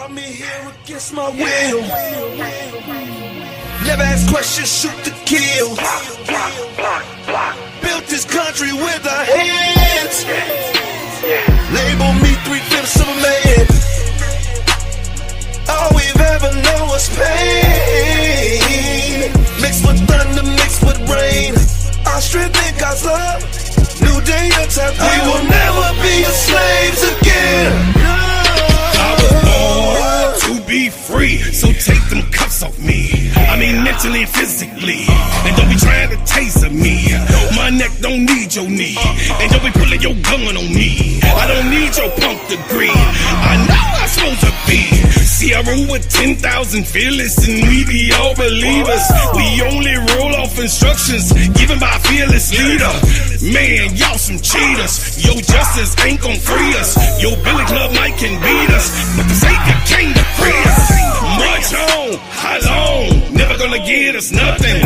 Brought me here against my will. Never ask questions, shoot to kill. Built this country with our hands. Label me 3/5 of a man. All we've ever known was pain. Mixed with thunder, mixed with rain. Our strength in God's love. New day, new time. We will never be slaves again. To be free, so take them cuffs off me. I mean mentally and physically. And don't be trying to taser me. My neck don't need your knee. And don't be pulling your gun on me. I don't need your punk degree. I know I'm supposed to be. See, I roll with 10,000 fearless, and we be all believers. We only roll off instructions given by a fearless leader. Man, y'all some cheaters. Your justice ain't gon' free us. Your Billy Club might can beat us, but the Savior came to free us. March on, how long? Never gonna get us nothing.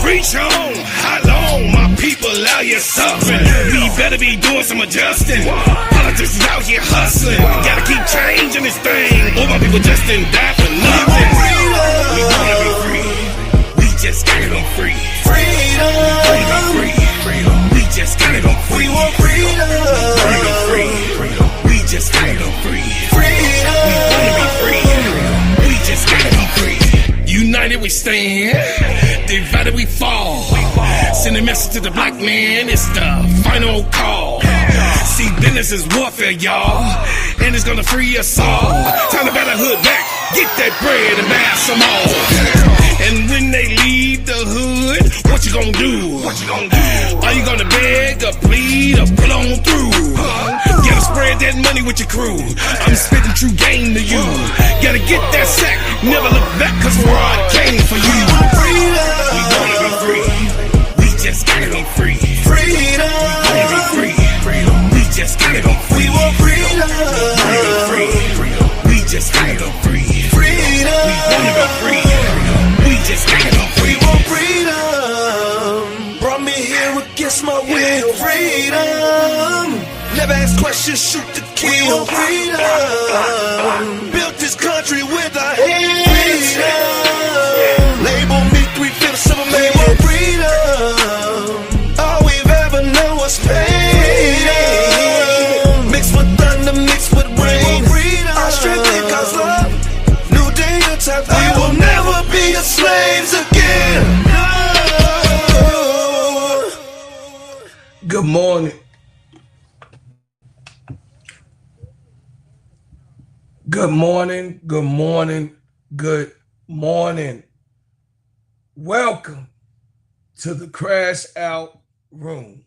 Preach on, how long? My people out here suffering. We better be doing some adjusting. Politics is out here hustling. Gotta keep changing this thing. All my people just didn't die for nothing. We wanna be free. We just gotta be free. Freedom. We just gotta go free. We want freedom. Free. We just gotta go free. Freedom. We wanna be free. We just gotta be free. United we stand, divided we fall. Send a message to the black man, it's the final call. See, business is warfare, y'all, and it's gonna free us all. Time to better hood back, get that bread and buy some more. And when they leave the hood, what you gonna do? Are you gonna beg or plead or pull on through? Gotta spread that money with your crew. I'm spitting true game to you. Gotta get that sack, never look back, cause we're all came for you. We wanna be free. We just gotta be free. Freedom. We wanna be free. We just gotta go free. We want freedom. We just gotta go free. Freedom. We wanna be free. We just gotta go free. We want freedom. Brought me here against my will. Freedom. Never ask questions, shoot to kill. We want freedom. Built this country with our hands. Freedom. Label me 3/5 of a man. We want freedom. All we've ever known was pain. Mixed with thunder, mixed with rain. Our strength in God's love. New day, new time. We will never be slaves again. Good morning. Good morning, good morning, good morning. Welcome to the Crash Out Room.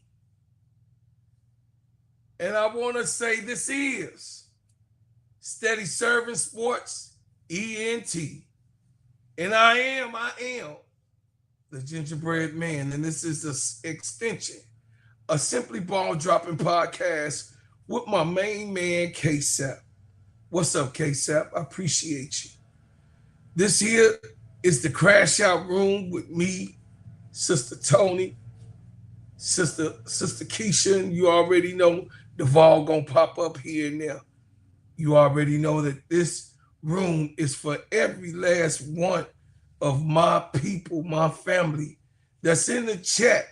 And I want to say this is STEADYSERV Sports ENT. And I am the gingerbread man. And this is the extension, a Simply Ball Dropping podcast with my main man, KEYSHA. What's up, KEYSHA? I appreciate you. This here is the Crash Out Room with me, Sister Tony, Sister KEYSHA, and you already know Duval gonna pop up here and there. You already know that this room is for every last one of my people, my family that's in the chat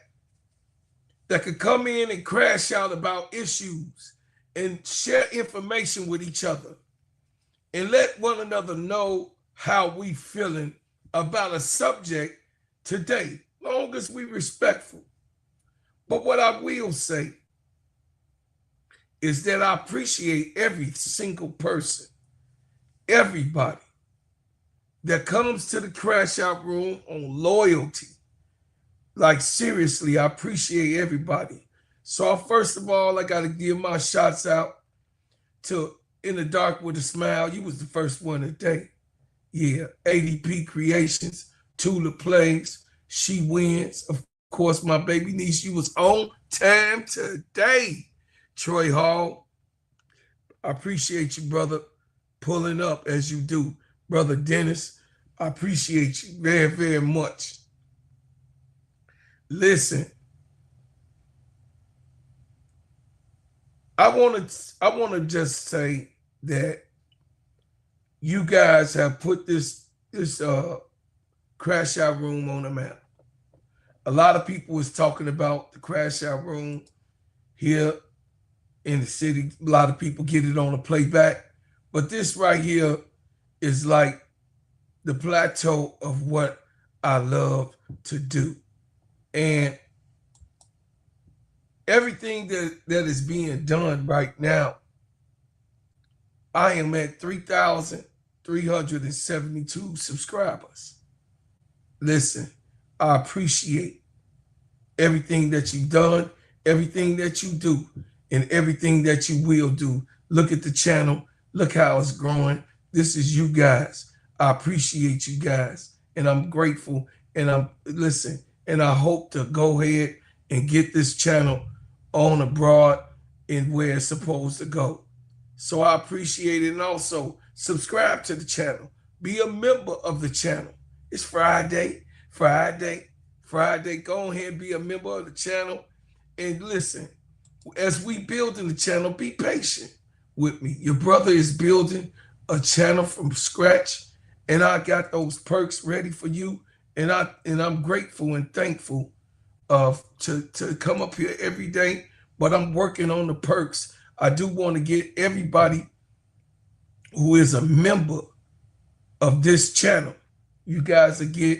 that could come in and crash out about issues and share information with each other and let one another know how we feeling about a subject today, long as we respectful. But what I will say is that I appreciate every single person, everybody that comes to the Crash Out Room on loyalty. Like, seriously, I appreciate everybody. So first of all, I got to give my shots out to In the Dark with a Smile. You was the first one today. Yeah, ADP Creations, Tula Plays, She Wins. Of course, my baby niece, you was on time today. Troy Hall, I appreciate you, brother, pulling up as you do. Brother Dennis, I appreciate you very, very much. Listen, I want to just say that you guys have put this crash out room on the map. A lot of people was talking about the crash out room here in the city. A lot of people get it on a playback, but this right here is like the plateau of what I love to do. And everything that is being done right now, I am at 3,372 subscribers. Listen, I appreciate everything that you've done, everything that you do, and everything that you will do. Look at the channel. Look how it's growing. This is you guys. I appreciate you guys, and I'm grateful. And I hope to go ahead and get this channel on abroad and where it's supposed to go. So I appreciate it. And also subscribe to the channel. Be a member of the channel. It's Friday. Go ahead and be a member of the channel. And listen, as we build in the channel, be patient with me. Your brother is building a channel from scratch, and I got those perks ready for you. And I'm grateful and thankful to come up here every day. But I'm working on the perks. I do want to get everybody who is a member of this channel. You guys will get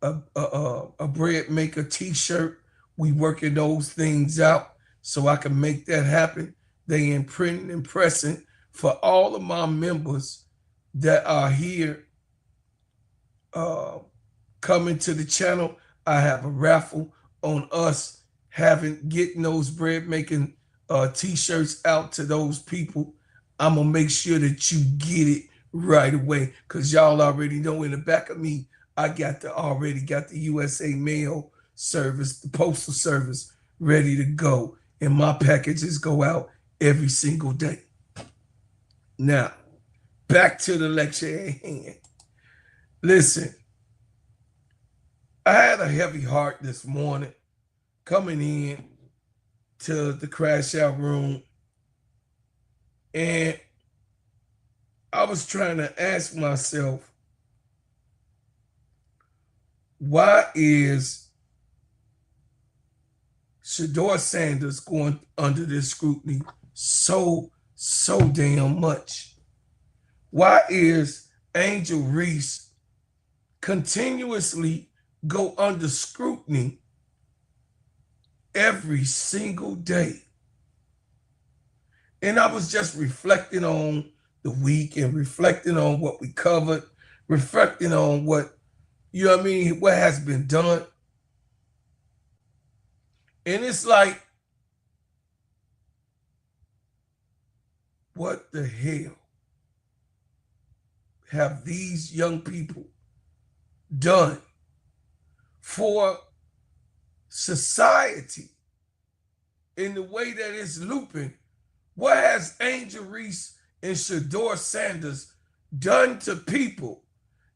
a bread maker t-shirt. We working those things out so I can make that happen. They in printing and pressing for all of my members that are here coming to the channel. I have a raffle on us getting those bread making t-shirts out to those people. I'm gonna make sure that you get it right away, because y'all already know in the back of me I already got the USA mail service, the postal service ready to go, and my packages go out every single day. Now back to the lecture at hand. Listen, I had a heavy heart this morning coming in to the crash out room, and I was trying to ask myself, why is Shedur Sanders going under this scrutiny so damn much? Why is Angel Reese continuously go under scrutiny every single day? And I was just reflecting on the week and reflecting on what we covered, reflecting on what, what has been done. And it's like, what the hell have these young people done for society in the way that it's looping? What has Angel Reese and Shedur Sanders done to people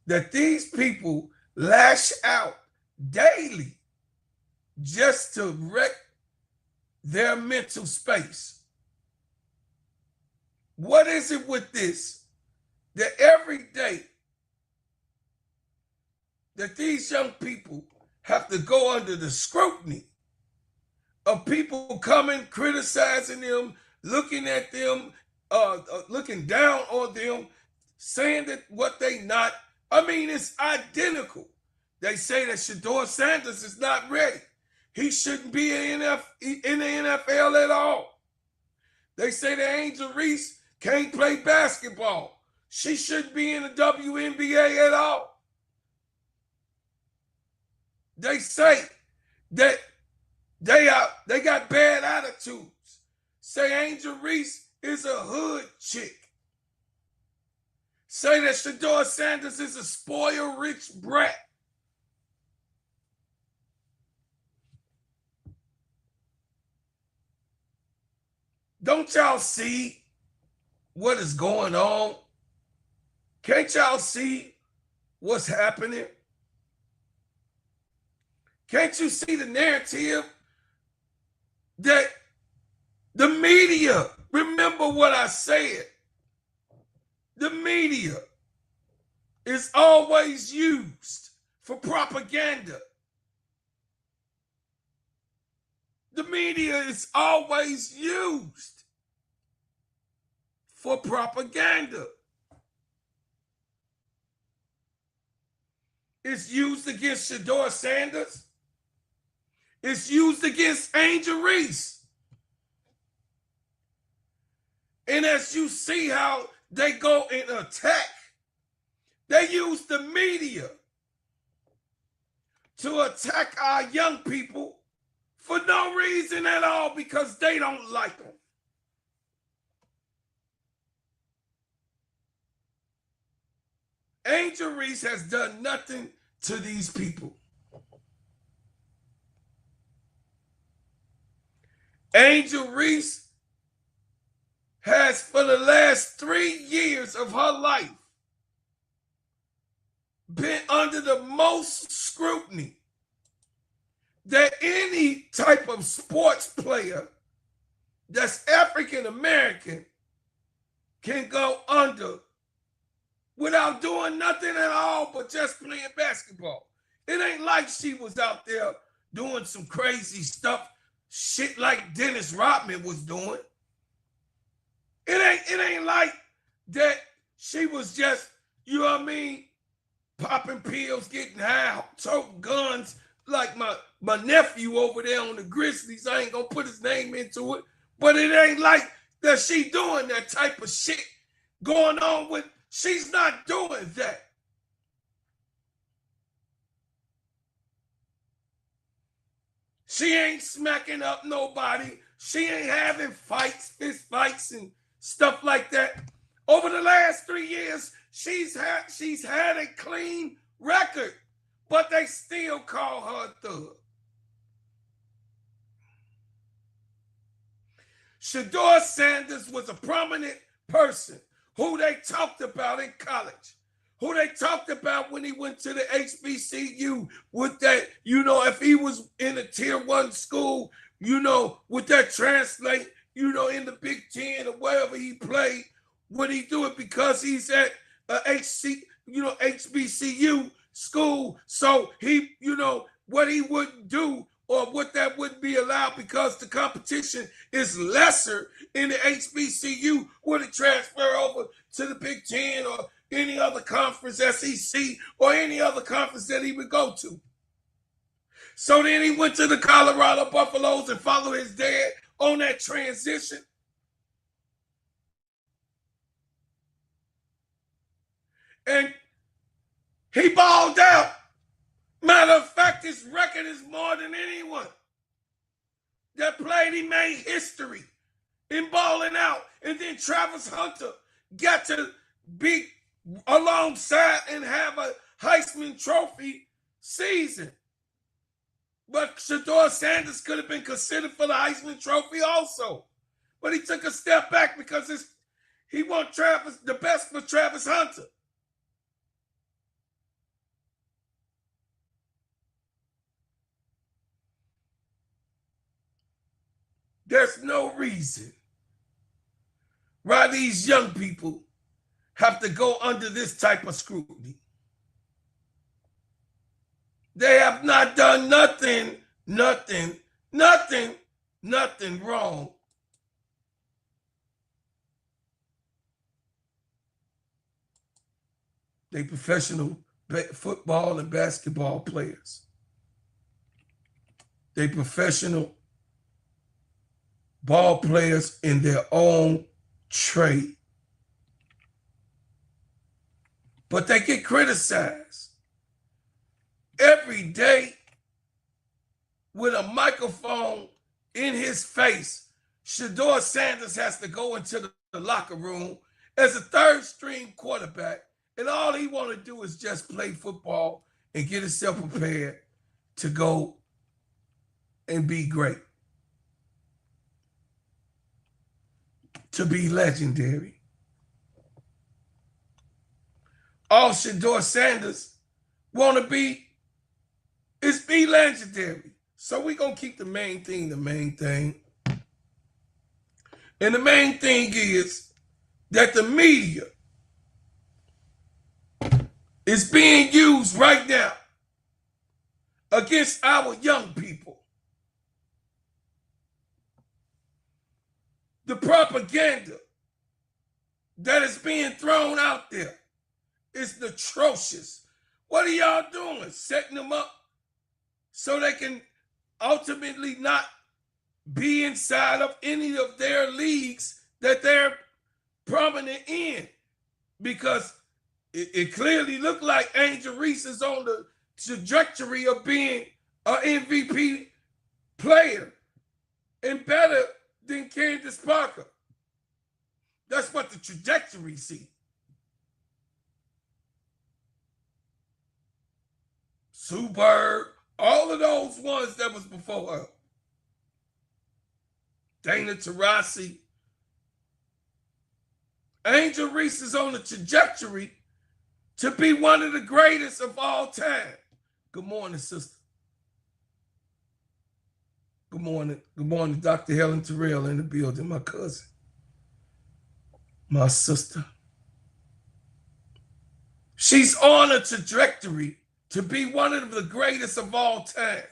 that these people lash out daily just to wreck their mental space? What is it with this, that every day that these young people have to go under the scrutiny of people coming, criticizing them, looking at them, looking down on them, saying that what they not? I mean, it's identical. They say that Shedur Sanders is not ready. He shouldn't be in the NFL at all. They say that Angel Reese can't play basketball. She shouldn't be in the WNBA at all. They say that they got bad attitudes. Say Angel Reese is a hood chick. Say that Shedur Sanders is a spoiled rich brat. Don't y'all see what is going on? Can't y'all see what's happening? Can't you see the narrative that the media, remember what I said, The media is always used for propaganda. The media is always used for propaganda. It's used against Shedur Sanders. It's used against Angel Reese. And as you see how they go and attack, they use the media to attack our young people for no reason at all, because they don't like them. Angel Reese has done nothing to these people. Angel Reese has, for the last 3 years of her life, been under the most scrutiny that any type of sports player that's African American can go under without doing nothing at all but just playing basketball. It ain't like she was out there doing some crazy stuff, shit like Dennis Rodman was doing. It ain't like that she was just, you know what I mean, popping pills, getting high, toting guns like my nephew over there on the Grizzlies. I ain't gonna put his name into it, but it ain't like that she doing that type of shit going on with. She's not doing that. She ain't smacking up nobody. She ain't having fights, fist fights and stuff like that. Over the last 3 years, she's had a clean record, but they still call her a thug. Shedur Sanders was a prominent person who they talked about in college, who they talked about when he went to the HBCU with that, you know, if he was in a tier 1 school, you know, would that translate, you know, in the Big Ten or wherever he played? Would he do it because he's at a HBCU school? So he, you know, what he wouldn't do or what that wouldn't be allowed because the competition is lesser in the HBCU, would it transfer over to the Big Ten or any other conference, SEC, or any other conference that he would go to? So then he went to the Colorado Buffaloes and followed his dad on that transition. And he balled out. Matter of fact, his record is more than anyone that played. He made history in balling out. And then Travis Hunter got to be alongside and have a Heisman Trophy season. But Shedur Sanders could have been considered for the Heisman Trophy also. But he took a step back because he want the best for Travis Hunter. There's no reason why these young people have to go under this type of scrutiny. They have not done nothing wrong. They professional football and basketball players. They professional ball players in their own trade. But they get criticized every day with a microphone in his face. Shedur Sanders has to go into the locker room as a third-string quarterback, and all he want to do is just play football and get himself prepared to go and be great, to be legendary. All Shedur Sanders want to be is be legendary. So we're going to keep the main thing the main thing. And the main thing is that the media is being used right now against our young people. The propaganda that is being thrown out there is atrocious. What are y'all doing? Setting them up so they can ultimately not be inside of any of their leagues that they're prominent in, because it clearly looked like Angel Reese is on the trajectory of being an MVP player and better than Candace Parker. That's what the trajectory see. Sue Bird, all of those ones that was before her. Dana Taurasi. Angel Reese is on the trajectory to be one of the greatest of all time. Good morning, sister. Good morning. Good morning, Dr. Helen Terrell in the building, my cousin, my sister. She's on a trajectory to be one of the greatest of all time.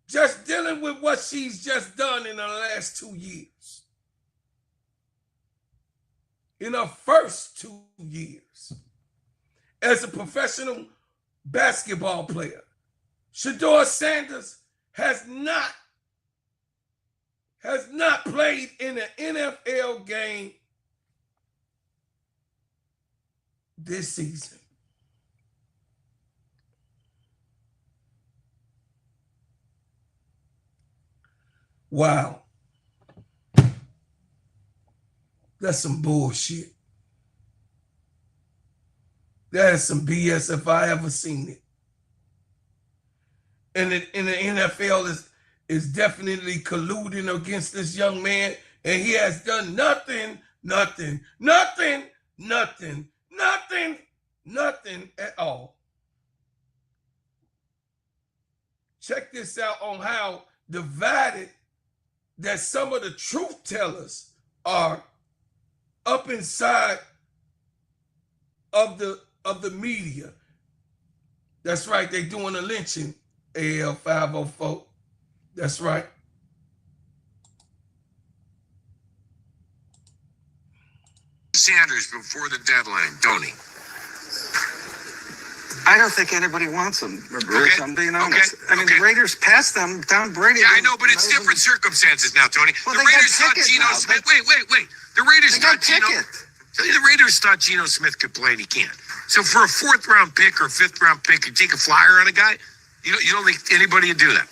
Just dealing with what she's just done in the last 2 years. In her first 2 years as a professional basketball player, Shedur Sanders has not played in an NFL game this season. Wow. That's some bullshit. That is some BS if I ever seen it. And the NFL is definitely colluding against this young man, and he has done nothing at all. Check this out on how divided that some of the truth tellers are up inside of the media. That's right, they doing a lynching, AL 504. That's right. Sanders before the deadline, don't he? I don't think anybody wants him, Bruce. Okay. I'm being honest. Okay. I mean, the Raiders passed them. Tom Brady. Yeah, I know, but it's different circumstances now, Tony. Well, the they got Raiders thought Pickett Geno now. Smith. Wait. The Raiders They got thought Geno. Pickett. The Raiders thought Geno Smith could play, and he can't. So for a 4th round pick or 5th round pick, you take a flyer on a guy. You don't think anybody would do that?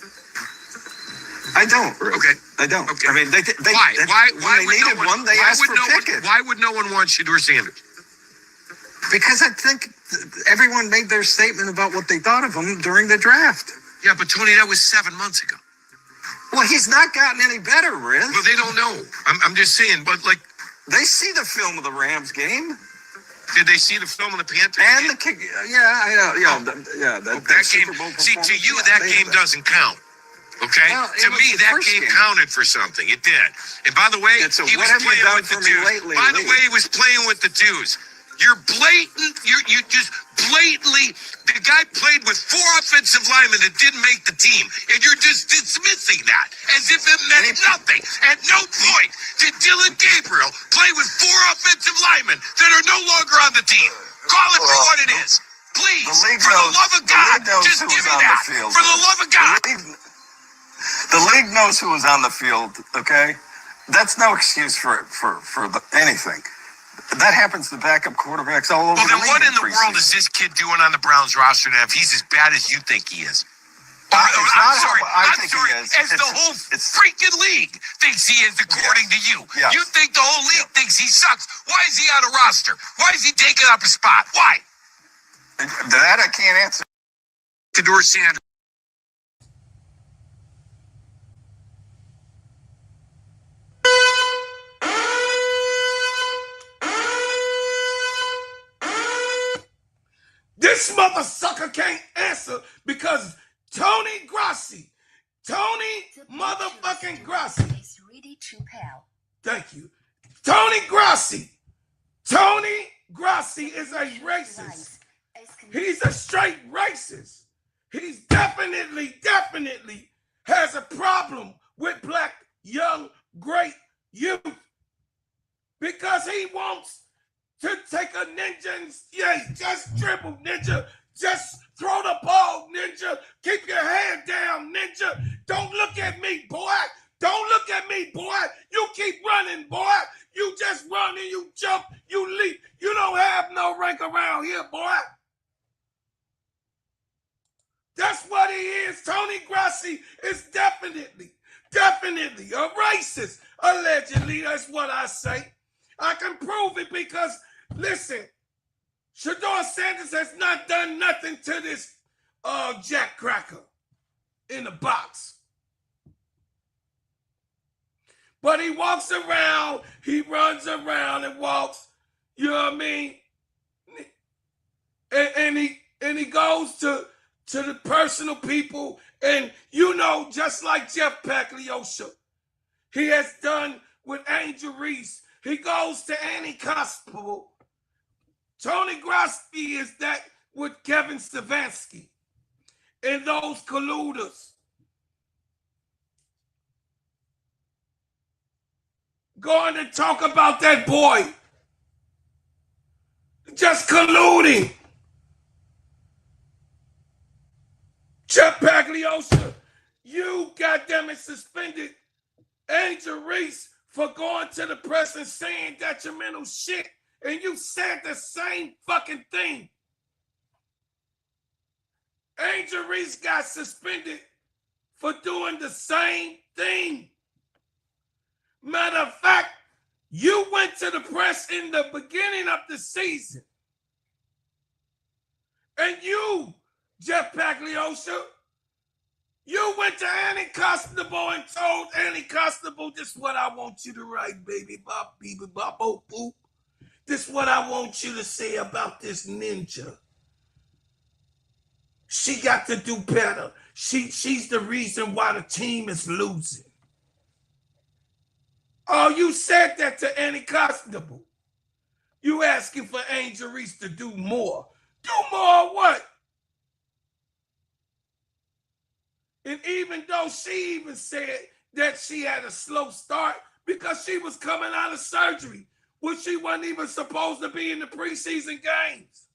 I don't. Bruce. Okay. I don't. Okay. I mean, Why? When they needed one, they asked for Pickett. Why would no one want Shedur Sanders? Because I think everyone made their statement about what they thought of him during the draft. Yeah, but Tony, that was 7 months ago. Well, he's not gotten any better, Riz. But they don't know. I'm just saying. But like, They see the film of the Rams game. did they see the film of the Panthers? And game? the kick. Yeah, I know. Yeah, that That Super game. Bowl See, to performance, you, yeah, that they- game doesn't count. Okay? Well, it to was me, the that first game game. counted for something. It did. And by the way, It's a he was what have you playing done with the for me twos. lately, By the Lee? way, he was playing with the twos. You're blatant. You just blatantly. The guy played with 4 offensive linemen that didn't make the team, and you're just dismissing that as if it meant nothing. At no point did Dylan Gabriel play with 4 offensive linemen that are no longer on the team. Call it for what it is, please. The league For the knows- love of the God, league knows just who give was me on the that. field. For the love of God. The league knows who was on the field. Okay, that's no excuse for anything. That happens to backup quarterbacks all over Well, the then league. what in the preseason. world is this kid doing on the Browns roster now if he's as bad as you think he is? It's not how I I'm think he sorry. is. As the whole freaking league thinks he is, according to you. Yes. You think the whole league thinks he sucks. Why is he on a roster? Why is he taking up a spot? Why? That I can't answer. Shedur Sanders. This mother sucker can't answer because Tony motherfucking Grassi. Is ready to pal. Thank you. Tony Grassi is a racist. He's a straight racist. He's definitely has a problem with black, young, great youth because he wants to take a ninja and, yeah, just dribble, ninja. Just throw the ball, ninja. Keep your head down, ninja. Don't look at me, boy. Don't look at me, boy. You keep running, boy. You just run and you jump, you leap. You don't have no rank around here, boy. That's what he is. Tony Grassi is definitely a racist. Allegedly, that's what I say. I can prove it because, listen, Shedur Sanders has not done nothing to this Jack Cracker in the box. But he walks around, he runs around and walks, you know what I mean? And he goes to the personal people, and you know, just like Jeff Pagliosha, he has done with Angel Reese. He goes to Annie Constable. Tony Grassi is that with Kevin Stefanski and those colluders. Going to talk about that boy. Just colluding. Jeff Pagliosha, you goddammit suspended Angel Reese for going to the press and saying detrimental shit, and you said the same fucking thing. Angel Reese got suspended for doing the same thing. Matter of fact, you went to the press in the beginning of the season, and you, Jeff Pagliosha, you went to Annie Constable and told Annie Constable, this is what I want you to write, baby bop, beep, bop, boop, boop. This is what I want you to say about this ninja. She got to do better. She's the reason why the team is losing. Oh, you said that to Annie Constable. You asking for Angel Reese to do more. Do more what? And even though she even said that she had a slow start because she was coming out of surgery, which she wasn't even supposed to be in the preseason games.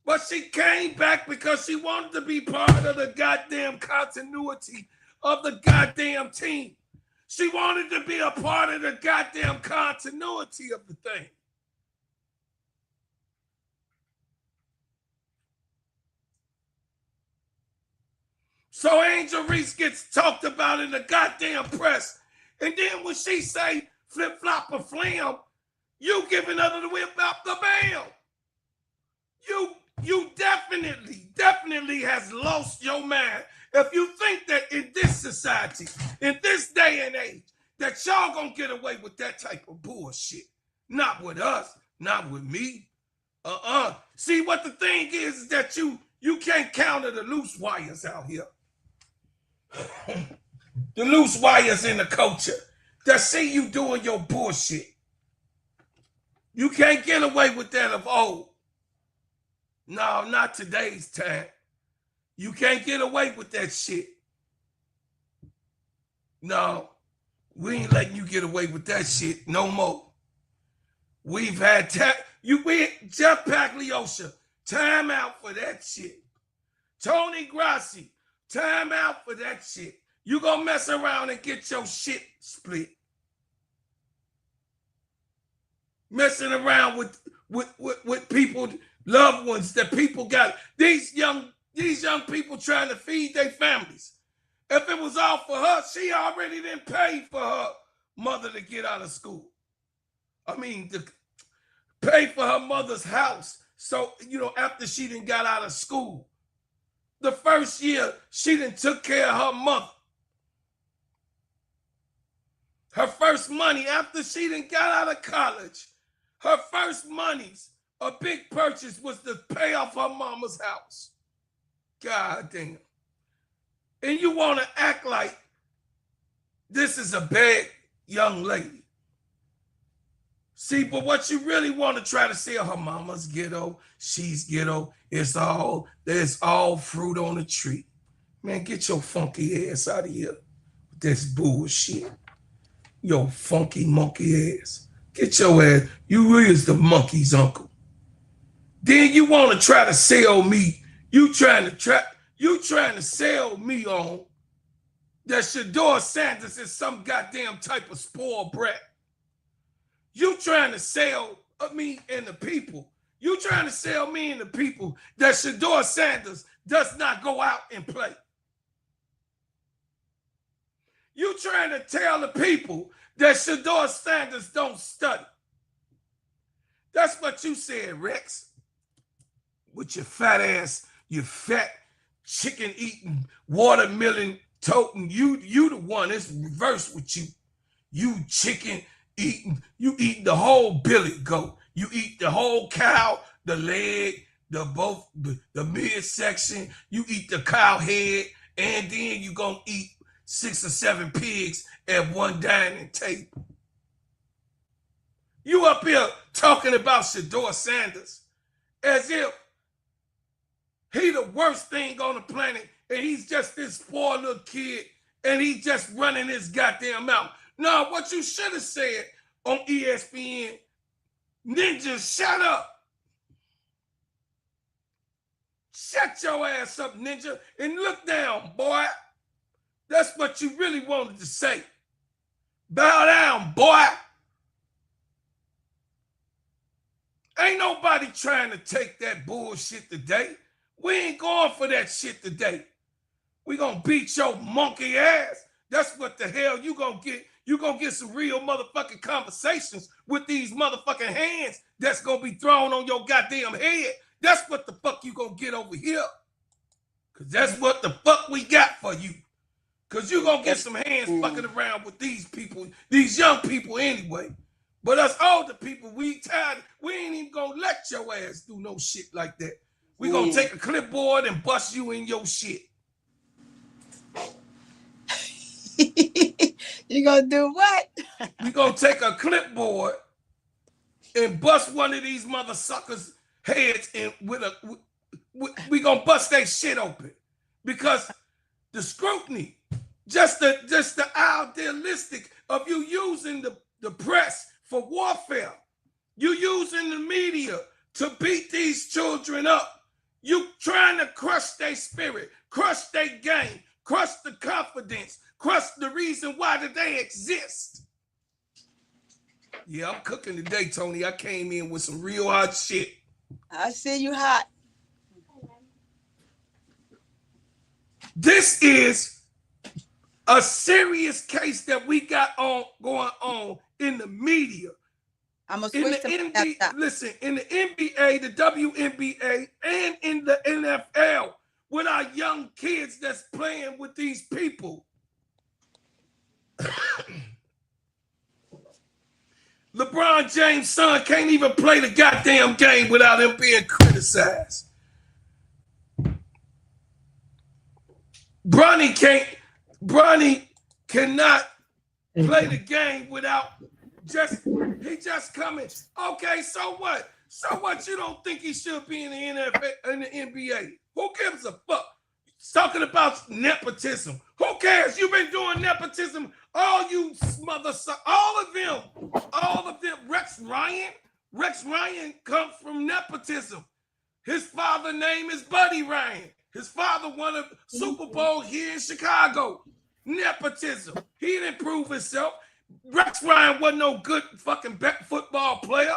But she came back because she wanted to be part of the goddamn continuity of the goddamn team. She wanted to be a part of the goddamn continuity of the thing. So Angel Reese gets talked about in the goddamn press. And then when she say flip flop or flam, you giving her the whip out the bam. You definitely has lost your mind if you think that in this society, in this day and age, that y'all gonna get away with that type of bullshit. Not with us, not with me. See, what the thing is that you can't counter the loose wires out here. The loose wires in the culture that see you doing your bullshit. You can't get away with that of old. No, not today's time. You can't get away with that shit. No, we ain't letting you get away with that shit no more. We've had Jeff Pagliosha, time out for that shit. Tony Grassi, time out for that shit. You gonna mess around and get your shit split. Messing around with people, loved ones that people got. These young people trying to feed their families. If it was all for her, she already didn't pay for her mother to get out of school. I mean, to pay for her mother's house. So, after she didn't got out of school, the first year, she didn't took care of her mother. Her first money after she didn't got out of college, her first monies, a big purchase was to pay off her mama's house. God damn. And you want to act like this is a bad young lady. See, but what you really want to try to say, her mama's ghetto, she's ghetto, there's all fruit on the tree. Man, get your funky ass out of here with this bullshit. Yo funky monkey ass. Get your ass, you is the monkey's uncle. Then you want to try to sell me, you trying to sell me on that Shedur Sanders is some goddamn type of spoiled brat. You trying to sell me and the people. You trying to sell me and the people that Shedur Sanders does not go out and play. You trying to tell the people that Shedur Sanders don't study. That's what you said, Rex. With your fat ass, you fat chicken eating, watermelon toting. You the one. It's reversed with you. You chicken eating. You eat the whole billy goat. You eat the whole cow, the leg, the midsection. You eat the cow head, and then you gonna eat 6 or 7 pigs at one dining table. You up here talking about Shedur Sanders as if he the worst thing on the planet and he's just this spoiled little kid and he's just running his goddamn mouth. No, what you should have said on ESPN, Ninja, shut up. Shut your ass up, Ninja, and look down, boy. That's what you really wanted to say. Bow down, boy. Ain't nobody trying to take that bullshit today. We ain't going for that shit today. We gonna beat your monkey ass. That's what the hell you gonna get. You gonna get some real motherfucking conversations with these motherfucking hands that's gonna be thrown on your goddamn head. That's what the fuck you gonna get over here. Cause that's what the fuck we got for you. Cause you gonna get some hands fucking around with these people, these young people anyway. But us older people, we tired. We ain't even gonna let your ass do no shit like that. We gonna take a clipboard and bust you in your shit. You gonna do what? We gonna take a clipboard and bust one of these mother suckers' heads in we gonna bust that shit open. Because the scrutiny, just the idealistic of you using the press for warfare. You using the media to beat these children up. You trying to crush their spirit, crush their game, crush the confidence, crush the reason why that they exist. Yeah, I'm cooking today, Tony. I came in with some real hot shit. I see you hot. This is a serious case that we got going on in the media. I'm gonna In switch the to NBA, listen, in the NBA, the WNBA, and in the NFL, with our young kids that's playing with these people. LeBron James' son can't even play the goddamn game without him being criticized. Bronny cannot play the game without he just coming. Okay, so what? So what? You don't think he should be in the NFL, in the NBA? Who gives a fuck? He's talking about nepotism. Who cares? You've been doing nepotism. All you all of them. Rex Ryan comes from nepotism. His father's name is Buddy Ryan. His father won a Super Bowl here in Chicago. Nepotism. He didn't prove himself. Rex Ryan wasn't no good fucking football player.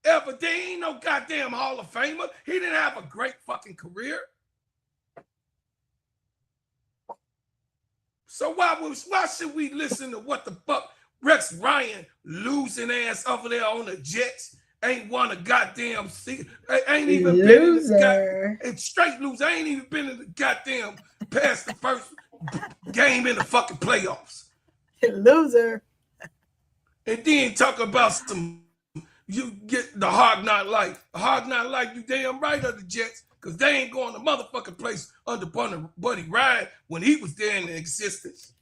Ever. They ain't no goddamn Hall of Famer. He didn't have a great fucking career. So why should we listen to what the fuck Rex Ryan losing ass over there on the Jets? Ain't won a goddamn season. Ain't even been in the straight loser. Ain't even been in the goddamn past the first game in the fucking playoffs. Loser. And then talk about you get the hard knock life. Hard knock life, you damn right of the Jets, because they ain't going to motherfucking place under Buddy Ryan when he was there in existence.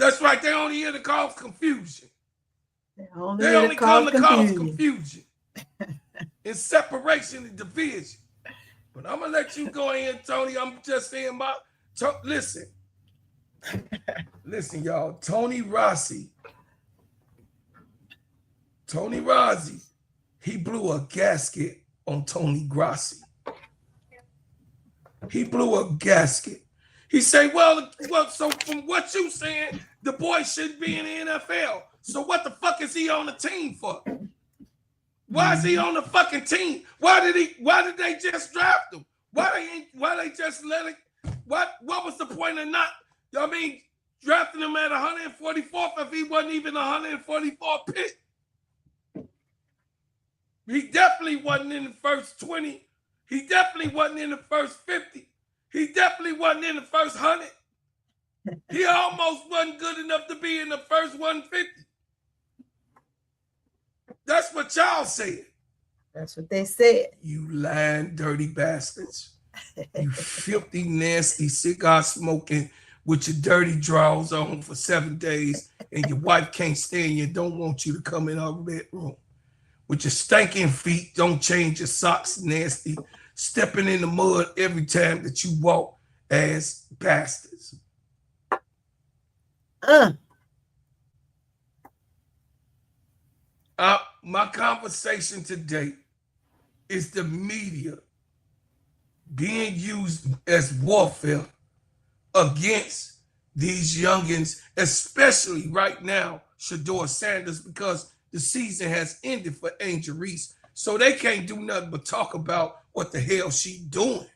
That's right. They only here to cause confusion. They They only come to cause confusion and separation and division. But I'm gonna let you go in, Tony. I'm just saying listen, y'all. Tony Rossi, he blew a gasket on Tony Grossi. He blew a gasket. He said, well, so from what you saying, the boy shouldn't be in the NFL. So what the fuck is he on the team for? Why is he on the fucking team? Why did they just draft him? Why they just let it? What was the point of not, drafting him at 144th if he wasn't even 144th pick? He definitely wasn't in the first 20. He definitely wasn't in the first 50. He definitely wasn't in the first 100. He almost wasn't good enough to be in the first 150. That's what y'all said. That's what they said. You lying, dirty bastards. You filthy, nasty, cigar smoking with your dirty drawers on for 7 days, and your wife can't stand you, don't want you to come in her bedroom. With your stinking feet, don't change your socks, nasty, stepping in the mud every time that you walk, ass bastards. My conversation today is the media being used as warfare against these youngins, especially right now, Shedur Sanders, because the season has ended for Angel Reese. So they can't do nothing but talk about what the hell she doing.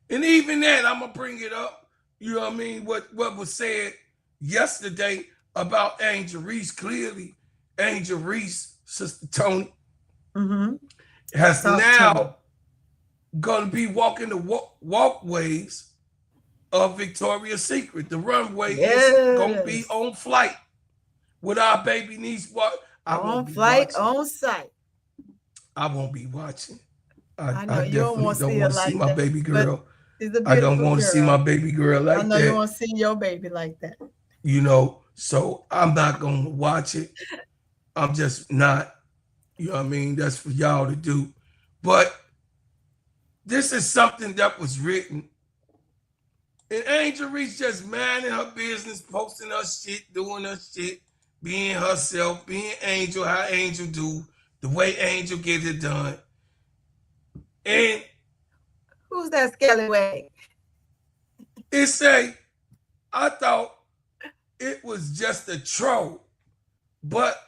And even that, I'm going to bring it up. You know what I mean? What was said yesterday about Angel Reese. Clearly, Angel Reese, Sister Tony, has now going to be walking the walkways of Victoria's Secret. The runway is going to be on flight with our baby niece. On flight, on site. I won't be watching. I know I you don't want to see, see my baby girl. I don't want to see my baby girl like that. I know you want to see your baby like that. You know, so I'm not going to watch it. I'm just not. You know what I mean? That's for y'all to do. But this is something that was written. And Angel Reese just minding her business, posting her shit, doing her shit, being herself, being Angel, how Angel do, the way Angel get it done. And who's that scallywag? I thought it was just a troll, but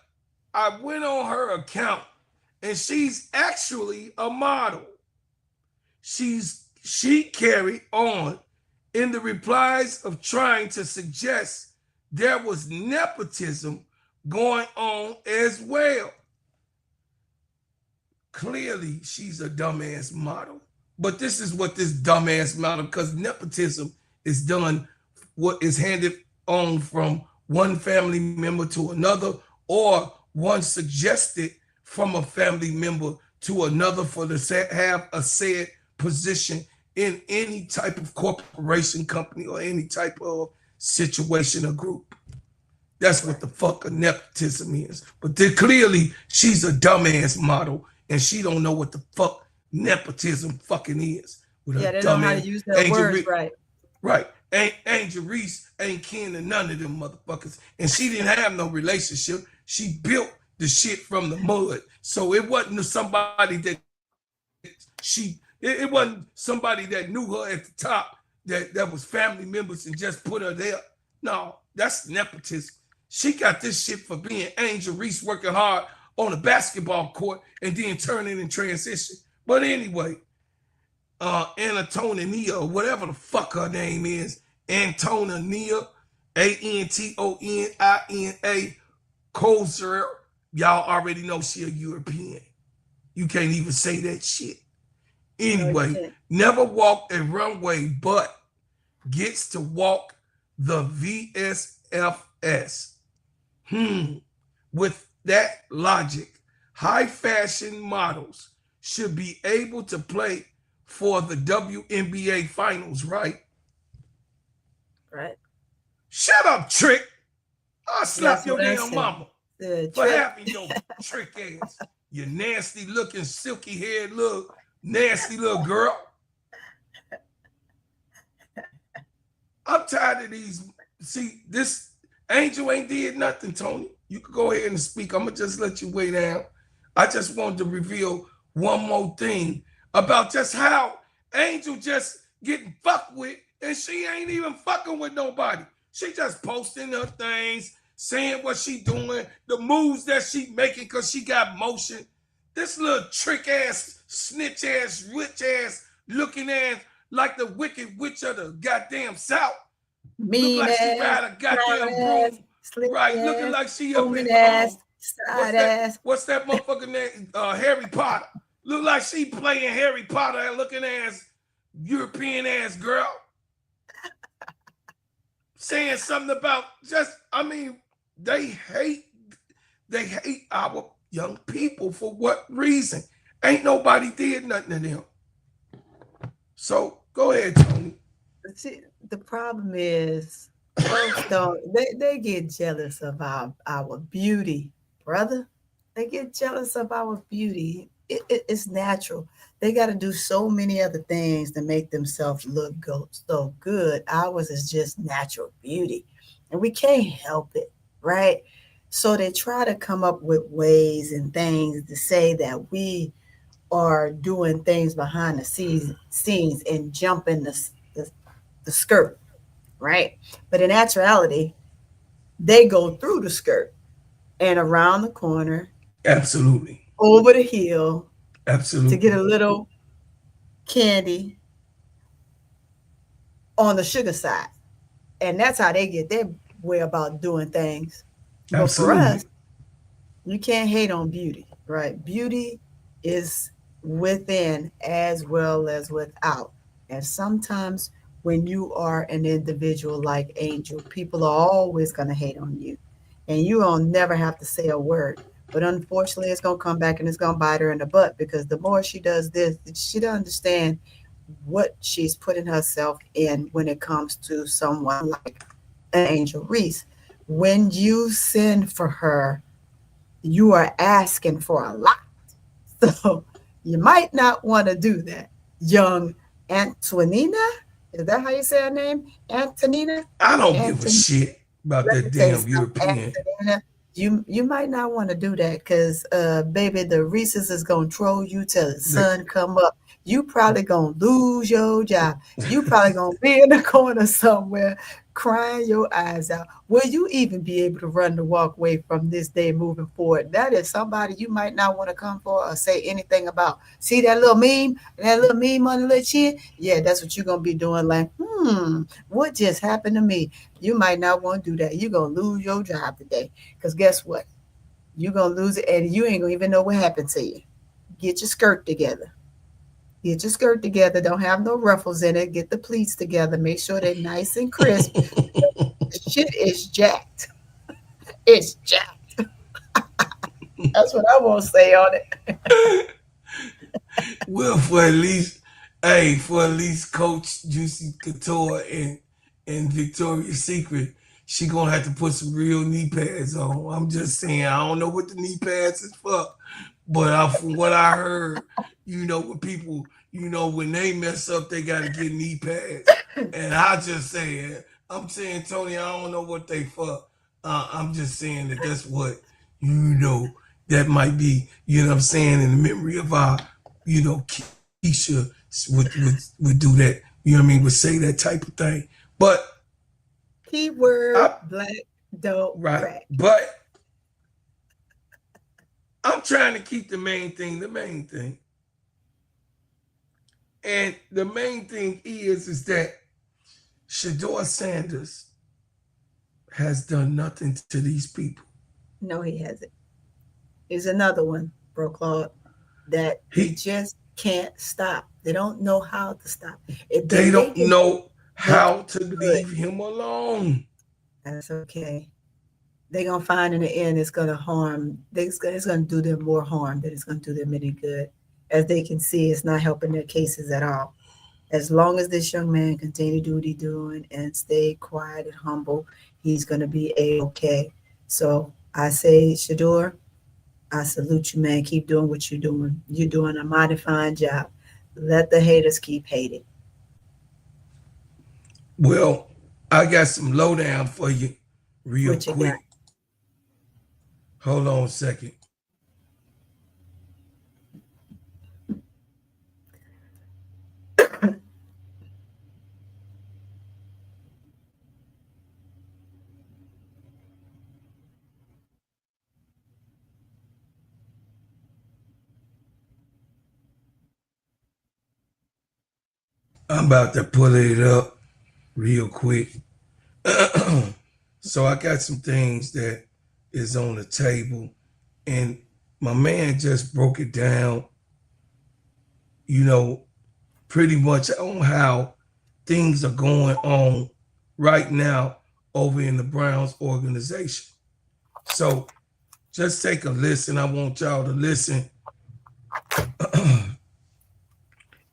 I went on her account and she's actually a model. She carried on in the replies of trying to suggest there was nepotism going on as well. Clearly, she's a dumbass model. But this is what this dumbass model, because nepotism is done, what is handed on from one family member to another, or one suggested from a family member to another for to have a said position in any type of corporation, company, or any type of situation or group. That's what the fuck a nepotism is. But clearly, she's a dumbass model, and she don't know what the fuck nepotism fucking is. With they don't know how to use their words right. Right. Angel Reese ain't kin to none of them motherfuckers. And she didn't have no relationship. She built the shit from the mud. So it wasn't somebody that it wasn't somebody that knew her at the top that was family members and just put her there. No, that's nepotism. She got this shit for being Angel Reese, working hard on a basketball court and then turning in transition. But anyway, Antonia, or whatever the fuck her name is, Antonia, Antonia, Kozer, y'all already know she a European. You can't even say that shit. Anyway, never walked a runway, but gets to walk the VSFS. With that logic, high fashion models should be able to play for the WNBA finals, right? Right. Shut up, Trick. I'll slap your damn mama for trick. having your trick ass. You nasty looking, silky haired little, nasty little girl. I'm tired of these. See, this Angel ain't did nothing, Tony. You can go ahead and speak. I'm going to just let you weigh down. I just wanted to reveal one more thing about just how Angel just getting fucked with, and she ain't even fucking with nobody. She just posting her things, saying what she doing, the moves that she making because she got motion. This little trick ass, snitch ass, rich ass, looking ass like the wicked witch of the goddamn South. Mean Look like she ride a goddamn broom. Right, looking like she up in what's that motherfucker name? Harry Potter. Look like she playing Harry Potter and looking ass European ass girl. Saying something about they hate our young people. For what reason? Ain't nobody did nothing to them. So go ahead, Tony. See, the problem is folks they get jealous of our beauty, brother. They get jealous of our beauty. It's natural. They got to do so many other things to make themselves look so good. Ours is just natural beauty, and we can't help it, right? So they try to come up with ways and things to say that we are doing things behind the scenes and jumping the skirt, right? But in actuality, they go through the skirt and around the corner. Absolutely. Over the hill. Absolutely. To get a little candy on the sugar side. And that's how they get their way about doing things. Absolutely. But for us, you can't hate on beauty, right? Beauty is within as well as without. And sometimes when you are an individual like Angel, people are always going to hate on you. And you will never have to say a word. But unfortunately, it's going to come back and it's going to bite her in the butt, because the more she does this, she doesn't understand what she's putting herself in when it comes to someone like an Angel Reese. When you send for her, you are asking for a lot. So you might not want to do that. Young Antonina, is that how you say her name? Antonina? I don't give a shit about that damn European. Antonina. You might not want to do that, because baby, the Reese's is gonna troll you till the sun come up. You probably gonna lose your job. You probably gonna be in the corner somewhere crying your eyes out. Will you even be able to run the walkway from this day moving forward? That is somebody you might not want to come for or say anything about. See that little meme on the little chin? Yeah, that's what you're gonna be doing. Like, what just happened to me? You might not want to do that. You're gonna lose your job today. Because guess what? You're gonna lose it, and you ain't gonna even know what happened to you. Get your skirt together. Get your skirt together. Don't have no ruffles in it. Get the pleats together. Make sure they're nice and crisp. The shit is jacked. It's jacked. That's what I want to say on it. Well, for at least Coach Juicy Couture and Victoria's Secret, she gonna have to put some real knee pads on. I'm just saying, I don't know what the knee pads is for, but from what I heard, when people, when they mess up, they gotta get knee pads. And I'm saying, Tony, I don't know what they for. I'm just saying that's what, that might be, what I'm saying, in the memory of our, KEYSHA would do that, would say that type of thing. But keyword black dope right. Crack. But I'm trying to keep the main thing the main thing. And the main thing is that Shedur Sanders has done nothing to these people. No, he hasn't. There's another one, bro, Claude, that he just can't stop. They don't know how to stop. They don't know how to leave him alone. That's okay. They're going to find in the end it's going to harm. It's going to do them more harm than it's going to do them any good. As they can see, it's not helping their cases at all. As long as this young man continue to do what he's doing and stay quiet and humble, he's going to be A-okay. So I say, Shedur, I salute you, man. Keep doing what you're doing. You're doing a mighty fine job. Let the haters keep hating. Well, I got some lowdown for you real What you quick. got? Hold on a second. I'm about to pull it up real quick. So I got some things that is on the table, and my man just broke it down, pretty much on how things are going on right now over in the Browns organization. So just take a listen. I want y'all to listen.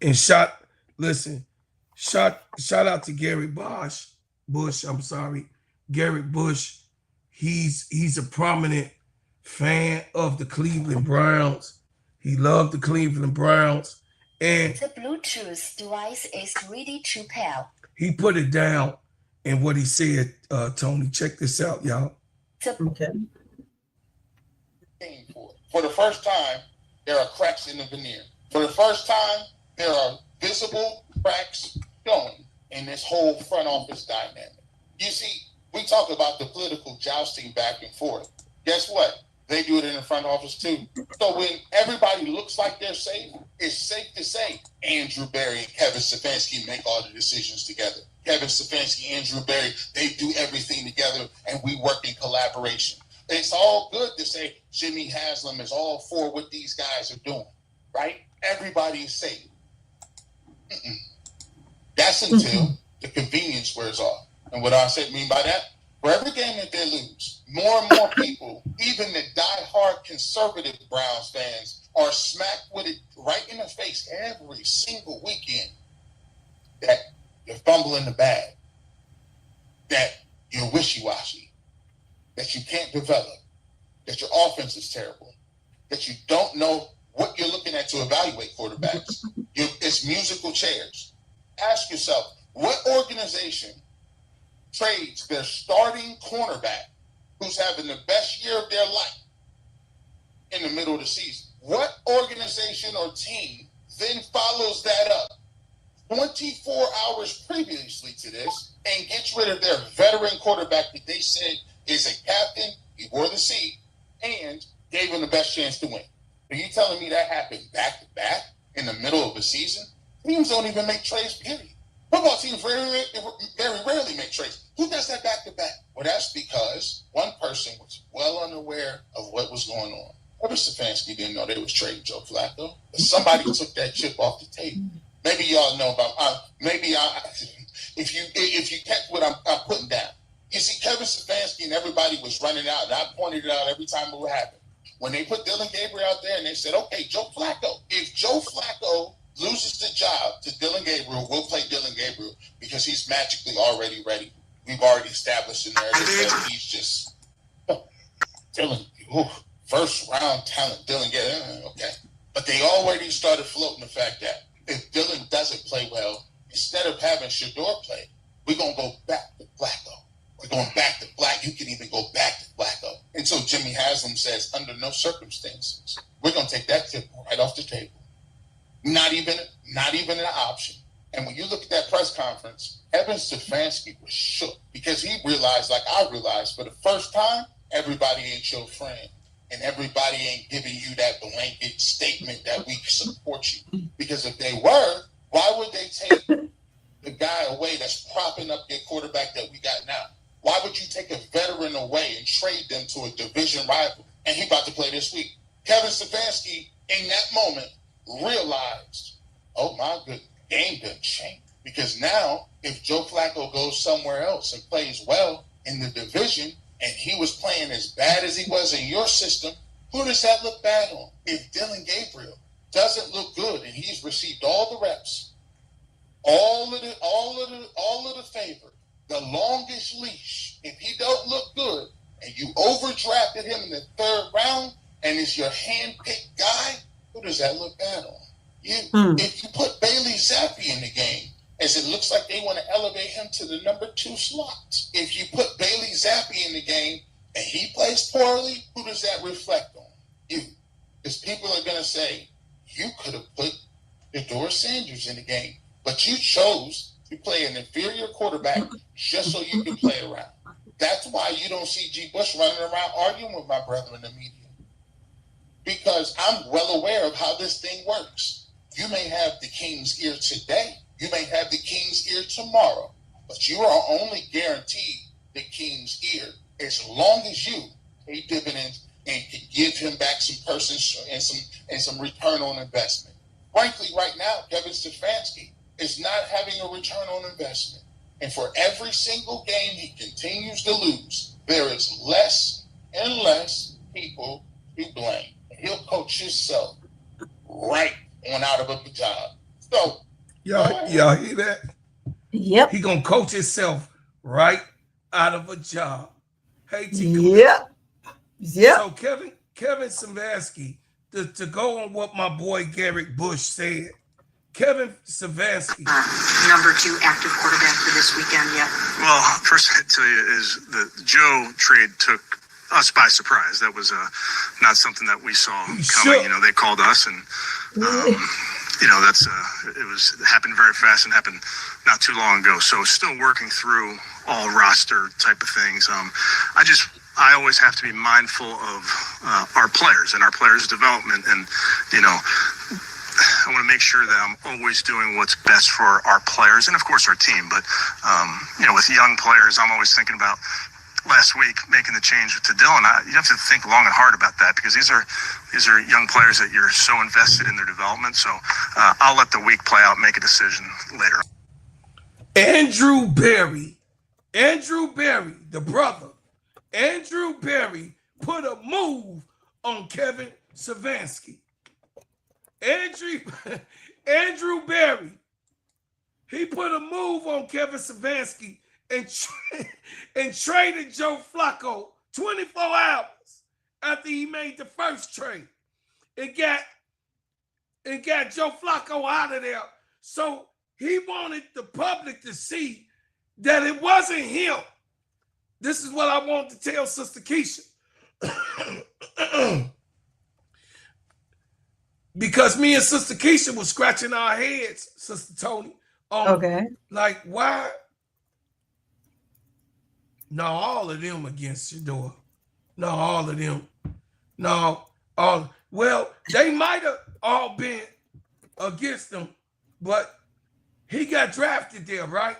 And shout out to Gary Bush. Garrett Bush. He's a prominent fan of the Cleveland Browns. He loved the Cleveland Browns. And the Bluetooth device is ready to pair. He put it down in what he said, Tony. Check this out, y'all. Okay. For the first time, there are cracks in the veneer. For the first time, there are visible cracks showing in this whole front office dynamic. You see, we talk about the political jousting back and forth. Guess what? They do it in the front office too. So when everybody looks like they're safe, it's safe to say Andrew Berry and Kevin Stefanski make all the decisions together. Kevin Stefanski, Andrew Berry, they do everything together and we work in collaboration. It's all good to say Jimmy Haslam is all for what these guys are doing, right? Everybody is safe. That's until the convenience wears off. And what I mean by that, for every game that they lose, more and more people, even the diehard conservative Browns fans, are smacked with it right in the face every single weekend that you're fumbling the bag, that you're wishy-washy, that you can't develop, that your offense is terrible, that you don't know what you're looking at to evaluate quarterbacks. It's musical chairs. Ask yourself, what organization trades their starting cornerback who's having the best year of their life in the middle of the season? What organization or team then follows that up 24 hours previously to this and gets rid of their veteran quarterback that they said is a captain, he wore the seat, and gave him the best chance to win? Are you telling me that happened back-to-back in the middle of the season? Teams don't even make trades, period. Football teams very rarely make trades. Who does that back-to-back? Well, that's because one person was well unaware of what was going on. Kevin Stefanski didn't know they was trading Joe Flacco. But somebody took that chip off the table. Maybe y'all know about. If you catch what I'm putting down, you see, Kevin Stefanski and everybody was running out, and I pointed it out every time it would happen. When they put Dylan Gabriel out there, and they said, "Okay, Joe Flacco. If Joe Flacco loses the job to Dylan Gabriel, we'll play Dylan Gabriel because he's magically already ready. We've already established the narrative that he's just Dylan, first round talent, Dylan Gabriel." Okay. But they already started floating the fact that if Dylan doesn't play well, instead of having Shedur play, we're going to go back to Flacco. We're going back to Flacco. You can even go back to Flacco. And so Jimmy Haslam says, under no circumstances, we're going to take that tip right off the table. Not even an option. And when you look at that press conference, Kevin Stefanski was shook because he realized, like I realized, for the first time, everybody ain't your friend. And everybody ain't giving you that blanket statement that we support you. Because if they were, why would they take the guy away that's propping up their quarterback that we got now? Why would you take a veteran away and trade them to a division rival? And he about to play this week. Kevin Stefanski, in that moment, realized, oh my goodness, game done changed. Because now, if Joe Flacco goes somewhere else and plays well in the division, and he was playing as bad as he was in your system, who does that look bad on? If Dylan Gabriel doesn't look good and he's received all the reps, all of the favor, the longest leash. If he don't look good and you overdrafted him in the 3rd round and is your hand-picked guy, who does that look bad on? You. If you put Bailey Zappi in the game, as it looks like they want to elevate him to the number 2 slot. If you put Bailey Zappi in the game and he plays poorly, who does that reflect on? You. Because people are going to say, you could have put Shedur Sanders in the game, but you chose to play an inferior quarterback just so you can play around. That's why you don't see G. Bush running around arguing with my brother in the media. Because I'm well aware of how this thing works. You may have the king's ear today. You may have the king's ear tomorrow. But you are only guaranteed the king's ear as long as you pay dividends and can give him back some persons and some return on investment. Frankly, right now, Kevin Stefanski is not having a return on investment. And for every single game he continues to lose, there is less and less people to blame. And he'll coach himself right on out of a job. So, y'all hear that? Yep. He gonna coach himself right out of a job. Hey, T. Yep. Yep. So Kevin Stefanski, to go on what my boy Garrett Bush said, Kevin Stefanski, number 2 active quarterback for this weekend yet? Well, first I'd tell you is the Joe trade took us by surprise. That was not something that we saw coming. Sure. You know, they called us, and you know, it happened very fast and happened not too long ago. So still working through all roster type of things. I always have to be mindful of our players and our players' development, and you know, I want to make sure that I'm always doing what's best for our players and of course our team. But you know, with young players, I'm always thinking about last week making the change to Dylan. You have to think long and hard about that, because these are young players that you're so invested in their development. So I'll let the week play out and make a decision later. Andrew Berry, the brother, Andrew Berry put a move on Kevin Stefanski. Andrew Berry, he put a move on Kevin Stefanski and traded Joe Flacco 24 hours after he made the first trade. It got Joe Flacco out of there. So he wanted the public to see that it wasn't him. This is what I want to tell Sister Keysha. Because me and Sister Keysha were scratching our heads, Sister Tony. Okay. Like, why? No, all of them against Shedur. No, all of them. No, all. Well, they might have all been against them, but he got drafted there, right?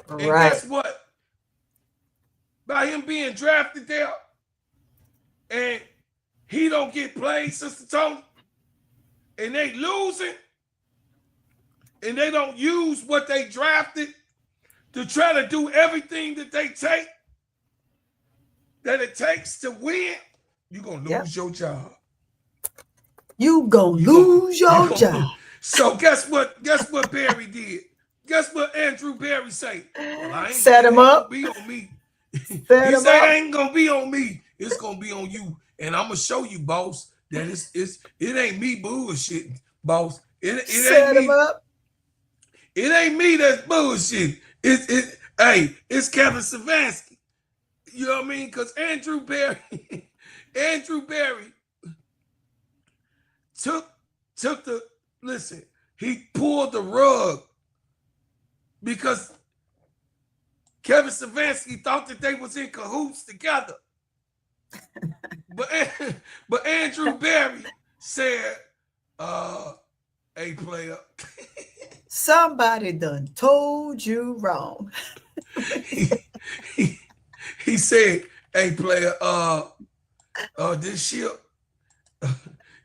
And guess what? By him being drafted there, and he don't get played, Sister Tony, and they losing, and they don't use what they drafted to try to do everything that it takes to win, you're gonna lose your job. You gonna lose your job. So guess what Barry did? Guess what Andrew Berry say? Well, I ain't set him up. Be on me. Set he him said, up. "It ain't gonna be on me. It's gonna be on you, and I'm gonna show you, boss, that it ain't me bullshitting, boss. It set ain't him me. up. It ain't me that's bullshit. It's Kevin Stefanski. You know what I mean? Because Andrew Berry took the listen. He pulled the rug because Kevin Stefanski thought that they was in cahoots together. But Andrew Berry said, "Hey, player." Somebody done told you wrong. he said, "Hey, player, this ship,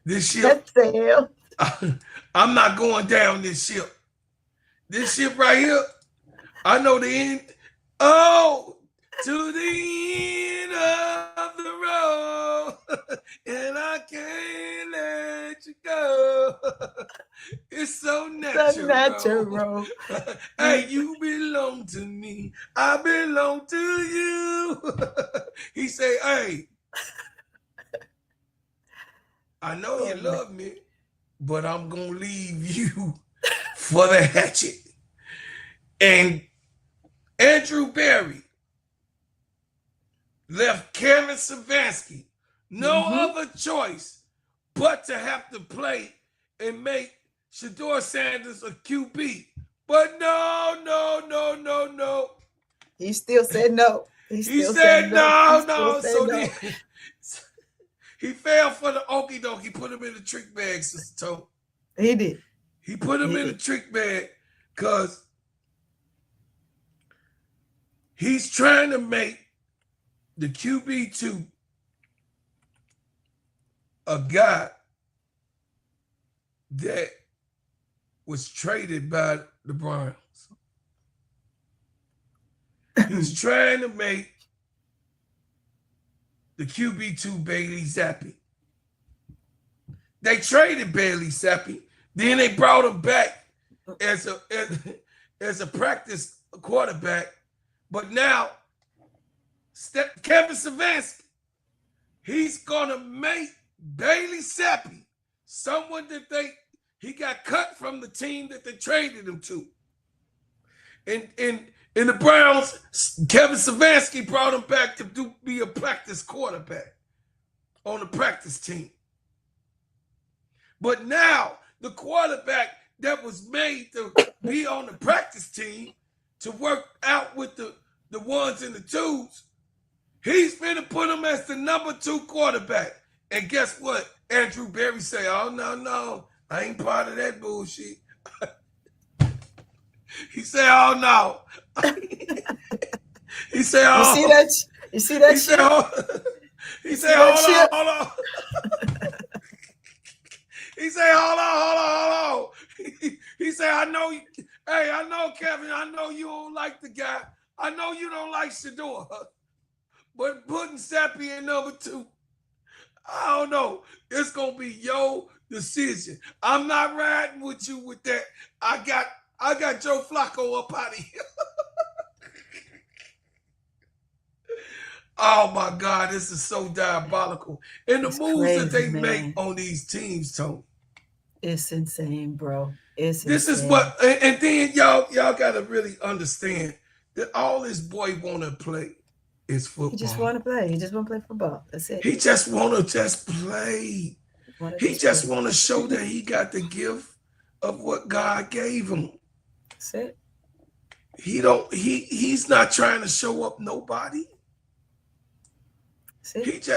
Let's sail. I'm not going down this ship. This ship right here, I know the end. Oh, to the end of the road, and I can't let you go. It's so necessary. Unnatural. Hey, you belong to me. I belong to you. He say, hey, I know you love me, but I'm going to leave you for the hatchet. And Andrew Berry left Kevin Stefanski no other choice but to have to play and make Shedur Sanders a QB. But no. He still said no. He said no. So no. He fell for the okie doke. He put him in the trick bag, Sister Toe. He did. He put him in the trick bag because he's trying to make the QB2 a guy that was traded by the Browns. He's trying to make the QB2 Bailey Zappi. They traded Bailey Zappi. Then they brought him back as a practice quarterback. But now, Kevin Stefanski, he's going to make Bailey Zappi someone that he got cut from the team that they traded him to. In the Browns, Kevin Stefanski brought him back to be a practice quarterback on the practice team. But now, the quarterback that was made to be on the practice team to work out with the ones and the twos, he's finna put him as the number 2 quarterback. And guess what? Andrew Berry say, oh, no, I ain't part of that bullshit. He said, oh, no. He said, oh. You see that shit? He said, hold on. He said, hold on. He said, I know, Kevin, I know you don't like the guy. I know you don't like Shedur. But putting Zappi in number 2, I don't know. It's going to be your decision. I'm not riding with you with that. I got Joe Flacco up out of here. Oh, my God. This is so diabolical. And the moves crazy, that they make on these teams, Tony. It's insane, bro. This is what, and then y'all got to really understand that all this boy want to play is football. He just want to play. He just want to play football. That's it. He just want to play. He just want to show that he got the gift of what God gave him. That's it. He's not trying to show up nobody. He's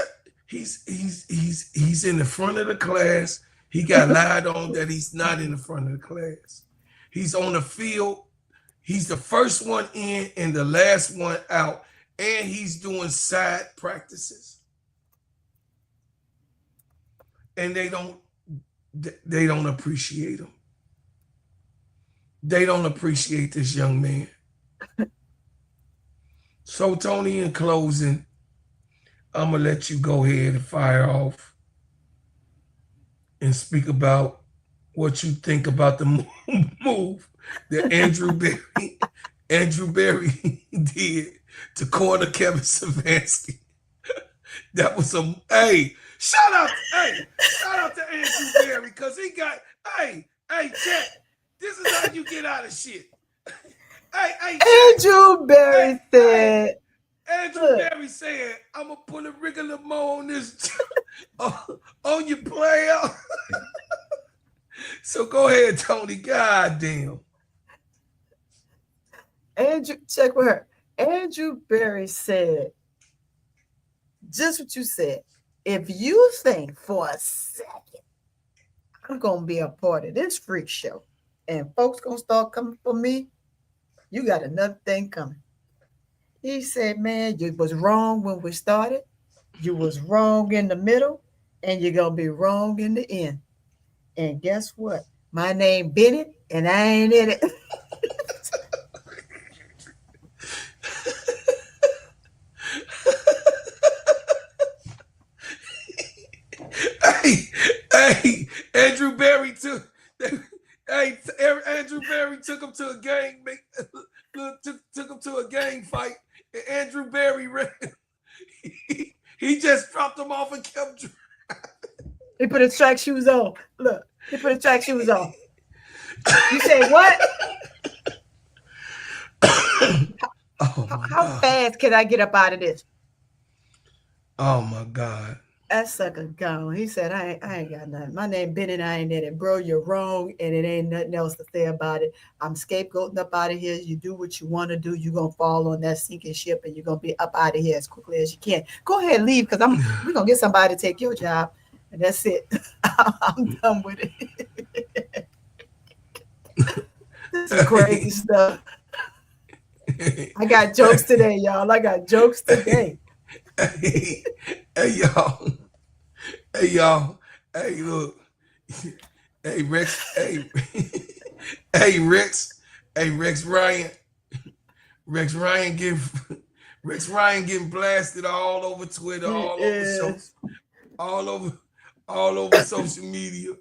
in the front of the class. He got lied on that he's not in the front of the class. He's on the field. He's the first one in and the last one out. And he's doing side practices. And they don't appreciate him. They don't appreciate this young man. So, Tony, in closing, I'm going to let you go ahead and fire off and speak about what you think about the move that Andrew Berry did to corner Kevin Stefanski. That was shout out to Andrew Berry, because he got, check. This is how you get out of shit. Andrew Berry said. Andrew Berry said, I'm going to put a rigolamo on this, on your player. So go ahead, Tony. God damn. Andrew, check with her. Andrew Berry said, just what you said. If you think for a second, I'm going to be a part of this freak show, and folks going to start coming for me, you got another thing coming. He said, man, you was wrong when we started. You was wrong in the middle, and you're going to be wrong in the end. And guess what? My name Bennett, and I ain't in it. Hey, Andrew Berry too. Andrew Berry took him to a gang, took him to a gang fight, and Andrew Berry ran. He just dropped him off and kept driving. He put his track shoes on. Look, he put his track shoes on. You say what? How fast can I get up out of this? Oh my God. That sucker gone. He said, I ain't got nothing. My name Benny and I ain't in it. Bro, you're wrong, and it ain't nothing else to say about it. I'm scapegoating up out of here. You do what you want to do. You're going to fall on that sinking ship, and you're going to be up out of here as quickly as you can. Go ahead and leave, because we're going to get somebody to take your job, and that's it. I'm done with it. This is crazy stuff. I got jokes today, y'all. I got jokes today. Hey, y'all. Hey, y'all. Hey, look. Hey, Rex. Hey, hey, Rex. Hey, Rex Ryan. Rex Ryan getting blasted all over Twitter, all over social media,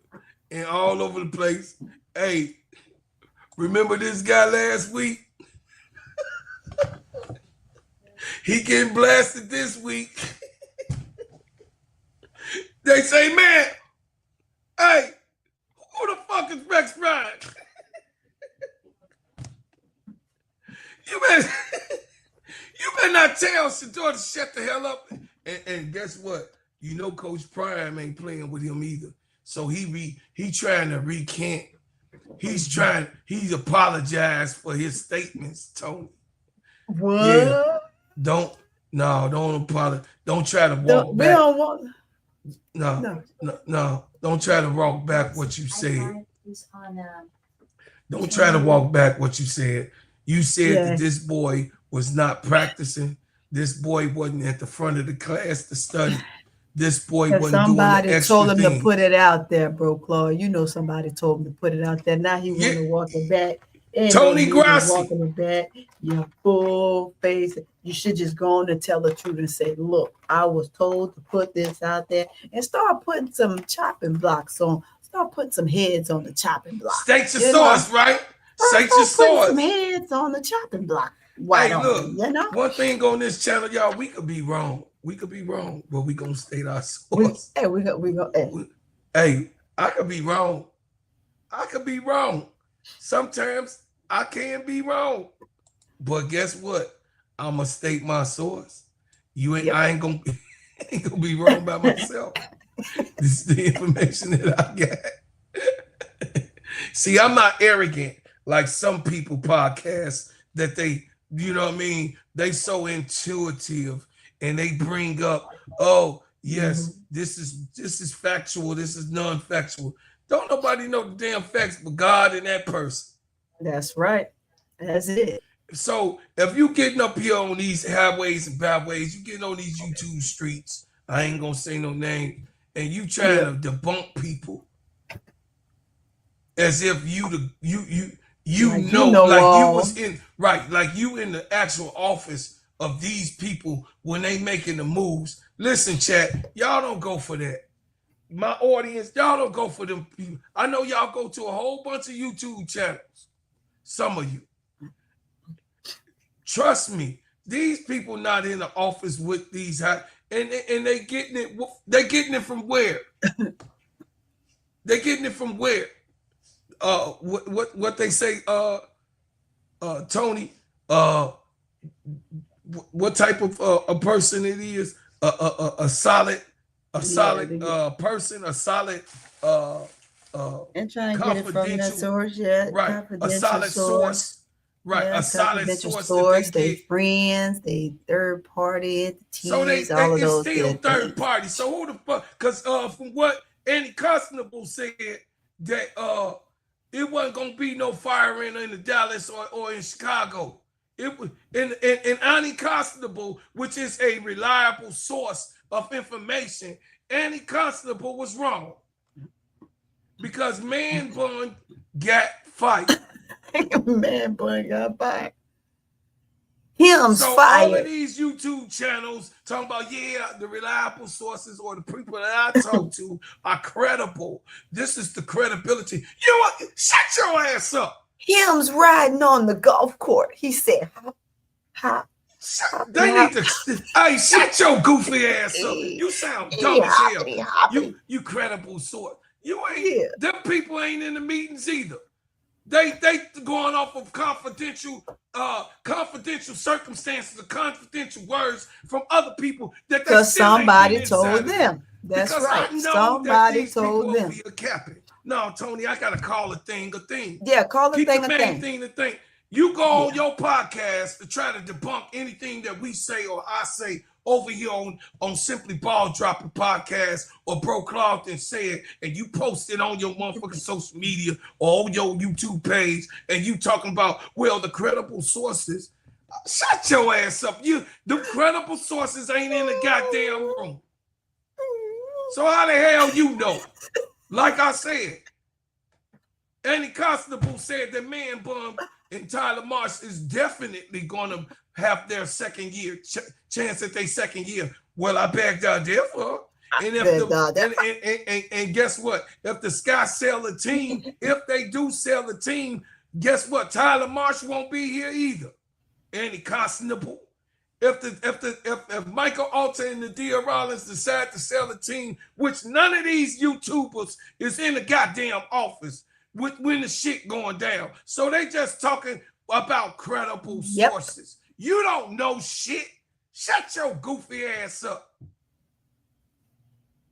and all over the place. Hey, remember this guy last week? He getting blasted this week. They say, man, hey, who the fuck is Rex Ryan? You better not tell Shedur to shut the hell up. And guess what? You know Coach Prime ain't playing with him either. So he trying to recant. He's apologized for his statements, Tony. What? Yeah. Don't apologize. Don't try to walk back. No. Don't try to walk back what you said. Don't try to walk back what you said. You said that this boy was not practicing. This boy wasn't at the front of the class to study. This boy wasn't doing the extra told him thing. to put it out there, bro, Claude. You know somebody told him to put it out there. Now he want to walk it back. Tony Grassi. Walking it back. Your full face. You should just go on and tell the truth and say, look, I was told to put this out there, and start putting some chopping blocks on. Start putting some heads on the chopping block. State your source, right? State your source. Some heads on the chopping block. Hey, look, one thing on this channel, y'all, we could be wrong. We could be wrong, but we gonna state our source. Hey, I could be wrong. I could be wrong. Sometimes I can be wrong. But guess what? I'm gonna state my source. I ain't gonna be wrong by myself. This is the information that I got. See, I'm not arrogant like some people podcast that they, you know what I mean? They so intuitive and they bring up, oh, yes, this is factual, this is non-factual. Don't nobody know the damn facts but God and that person. That's right. That's it. So if you getting up here on these highways and byways, you getting on these YouTube streets, I ain't gonna say no name, and you trying to debunk people as if you was in like you in the actual office of these people when they making the moves. Listen, chat, y'all don't go for that. My audience, y'all don't go for them people. I know y'all go to a whole bunch of YouTube channels. Some of you. Trust me, these people not in the office with these and they getting it. They getting it from where? They getting it from where? What they say? Tony. What type of a person it is? A solid person. A solid. And trying to get it from that source, right? A solid source. Right, a solid source. They friends, they third party entities, so they all of those. Still third party. So who the fuck? Because from what Annie Constable said, that it wasn't gonna be no firing in the Dallas or in Chicago. It was in Annie Constable, which is a reliable source of information. Annie Constable was wrong because Man Bun got fired. Man, boy, got back. Him's so fired. all of these YouTube channels talking about, yeah, the reliable sources or the people that I talk to are credible. This is the credibility. You know what? Shut your ass up. Him's riding on the golf court. He said, they need to, hey, shut your goofy ass up. You sound dumb as hell. You credible source. You ain't, them people ain't in the meetings either. They going off of confidential circumstances or confidential words from other people that they because somebody told them. That's because right. I know Somebody that told them. No, Tony, I gotta call a thing a thing. Yeah, call a thing a thing. You go on your podcast to try to debunk anything that we say or I say over here on Simply Ball Dropping Podcast or Bro Claude and say it, and you post it on your motherfucking social media or on your YouTube page, and you talking about, well, the credible sources. Shut your ass up. The credible sources ain't in the goddamn room. So how the hell you know? Like I said, Annie Constable said that Man Bun and Tyler Marsh is definitely going to have their second year chance at their second year. Well, I bagged out there for. And if and guess what? If the Sky sell a team, if they do sell a team, guess what? Tyler Marsh won't be here either. Andy Constable. If Michael Alter and Nadia Rollins decide to sell a team, which none of these YouTubers is in the goddamn office when the shit going down. So they just talking about credible sources. You don't know shit. Shut your goofy ass up.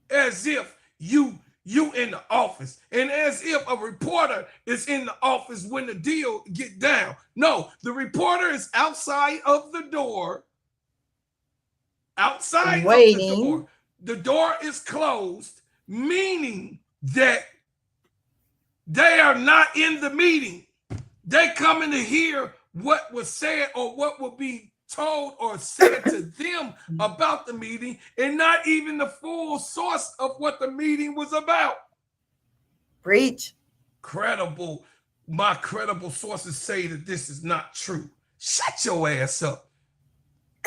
As if you in the office, and as if a reporter is in the office when the deal get down. No, the reporter is outside of the door. Outside waiting. Of the door. The door is closed, meaning that they are not in the meeting. They coming to hear what was said or what will be told or said to them about the meeting, and not even the full source of what the meeting was about. Preach. Credible. My credible sources say that this is not true. Shut your ass up.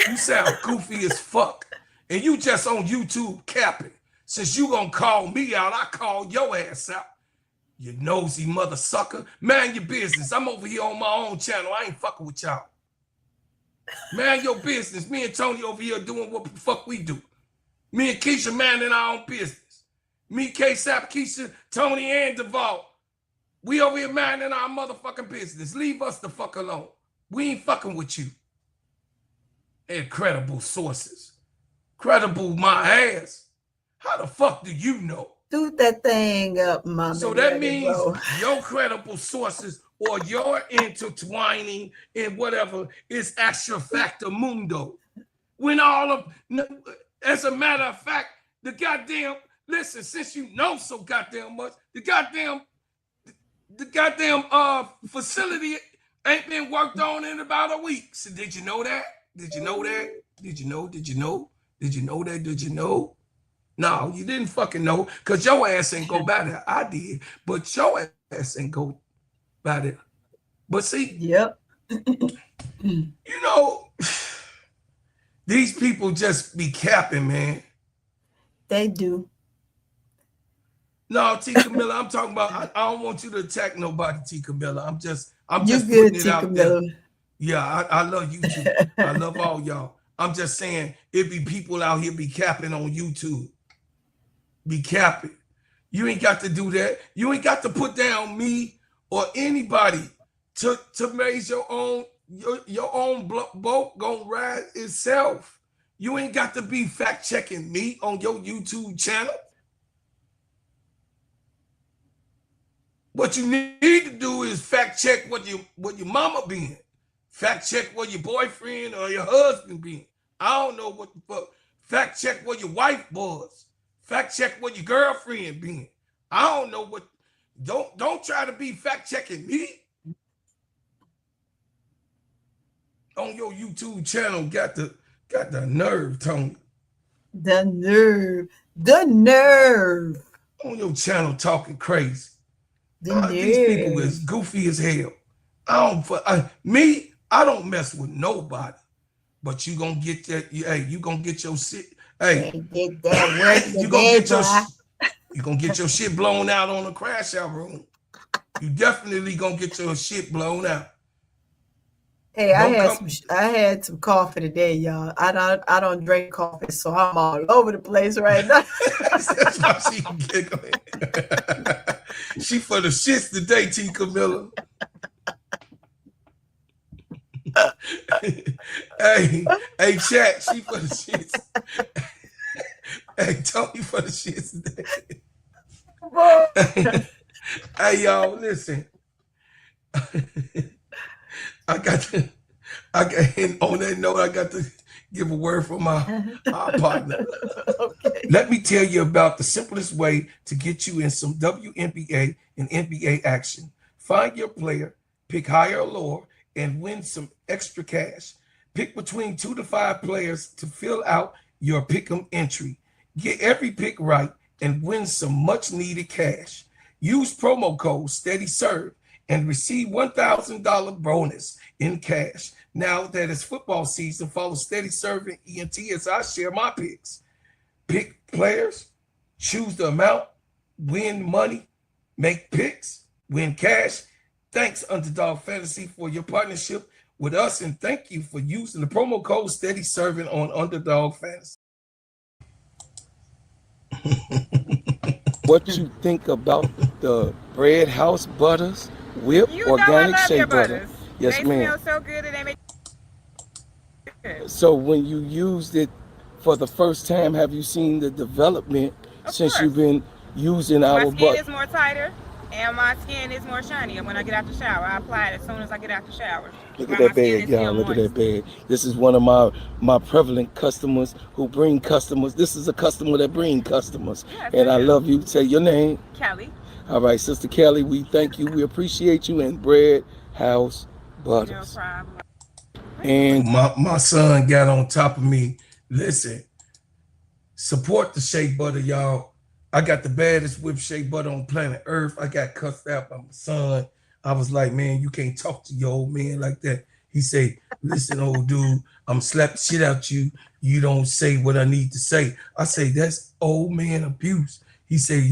You sound goofy as fuck. And you just on YouTube capping. Since you gonna call me out, I call your ass out. You nosy mother sucker. Mind your business. I'm over here on my own channel. I ain't fucking with y'all. Mind your business. Me and Tony over here doing what the fuck we do. Me and KEYSHA minding our own business. Me, KEYSHA, KEYSHA, Tony, and Duvall. We over here minding our motherfucking business. Leave us the fuck alone. We ain't fucking with you. And credible sources. Credible my ass. How the fuck do you know? Do that thing up, mama. So that means your credible sources or your intertwining in whatever is extra factor mundo. When all of, as a matter of fact, the goddamn, listen, since you know so goddamn much, the goddamn facility ain't been worked on in about a week. So did you know that? Did you know that? Did you know? Did you know? Did you know that? Did you know? No, you didn't fucking know, because your ass ain't go by there. I did, but your ass ain't go by there. But see, yep. You know, these people just be capping, man. They do. No, T. Camilla, I'm talking about, I don't want you to attack nobody, T. Camilla. I'm just good, putting it T. out Camilla. there. Yeah, I love you too. I love all y'all. I'm just saying, it be people out here be capping on YouTube. Be capping. You ain't got to do that. You ain't got to put down me or anybody to raise your own boat gonna ride itself. You ain't got to be fact checking me on your YouTube channel. What you need to do is fact check what your mama being. Fact check what your boyfriend or your husband being. I don't know what the fuck. Fact check what your wife was. Fact check what your girlfriend being. I don't know what. Don't try to be fact checking me on your YouTube channel. Got the nerve, Tony. The nerve on your channel talking crazy. The these people is goofy as hell. I don't mess with nobody. but you gonna get that. Hey, you gonna get your shit. Hey, get that work you gonna get your boy. you gonna get your shit blown out on the crash out room. You definitely gonna get your shit blown out. Hey, I had some coffee today, y'all. I don't drink coffee, so I'm all over the place right now. That's why she giggling. She for the shits today, T. Camilla. hey, chat. She for the shits. Hey, Tony for the shits today. Hey, y'all, listen. And on that note, I got to give a word from our partner. Okay. Let me tell you about the simplest way to get you in some WNBA and NBA action. Find your player, pick higher or lower, and win some extra cash. Pick between 2 to 5 players to fill out your pick'em entry. Get every pick right and win some much needed cash. Use promo code STEADYSERV and receive $1,000 bonus in cash. Now that it's football season, follow STEADYSERV and ENT as I share my picks. Pick players, choose the amount, win money, make picks, win cash. Thanks, Underdog Fantasy, for your partnership with us, and thank you for using the promo code STEADYSERV on Underdog Fantasy. What you think about the Bread House Butters, Whip, organic shea butter? Yes, ma'am. They smell so good and they make good. So when you used it for the first time, have you seen the development since you've been using our butter? My skin is more tighter and my skin is more shiny. And when I get out the shower, I apply it as soon as I get out the shower. Look at that bag, y'all. Look at that bag. This is one of my prevalent customers who bring customers. This is a customer that brings customers. Yes, and I love you. Say your name. Kelly. All right, Sister Kelly, we thank you. We appreciate you. And Bread House Butters. No problem. And my son got on top of me. Listen, support the shea butter, y'all. I got the baddest whipped shea butter on planet Earth. I got cussed out by my son. I was like, man, you can't talk to your old man like that. He said, listen, old dude, I'm slap the shit out you. You don't say what I need to say. I say, that's old man abuse. He said,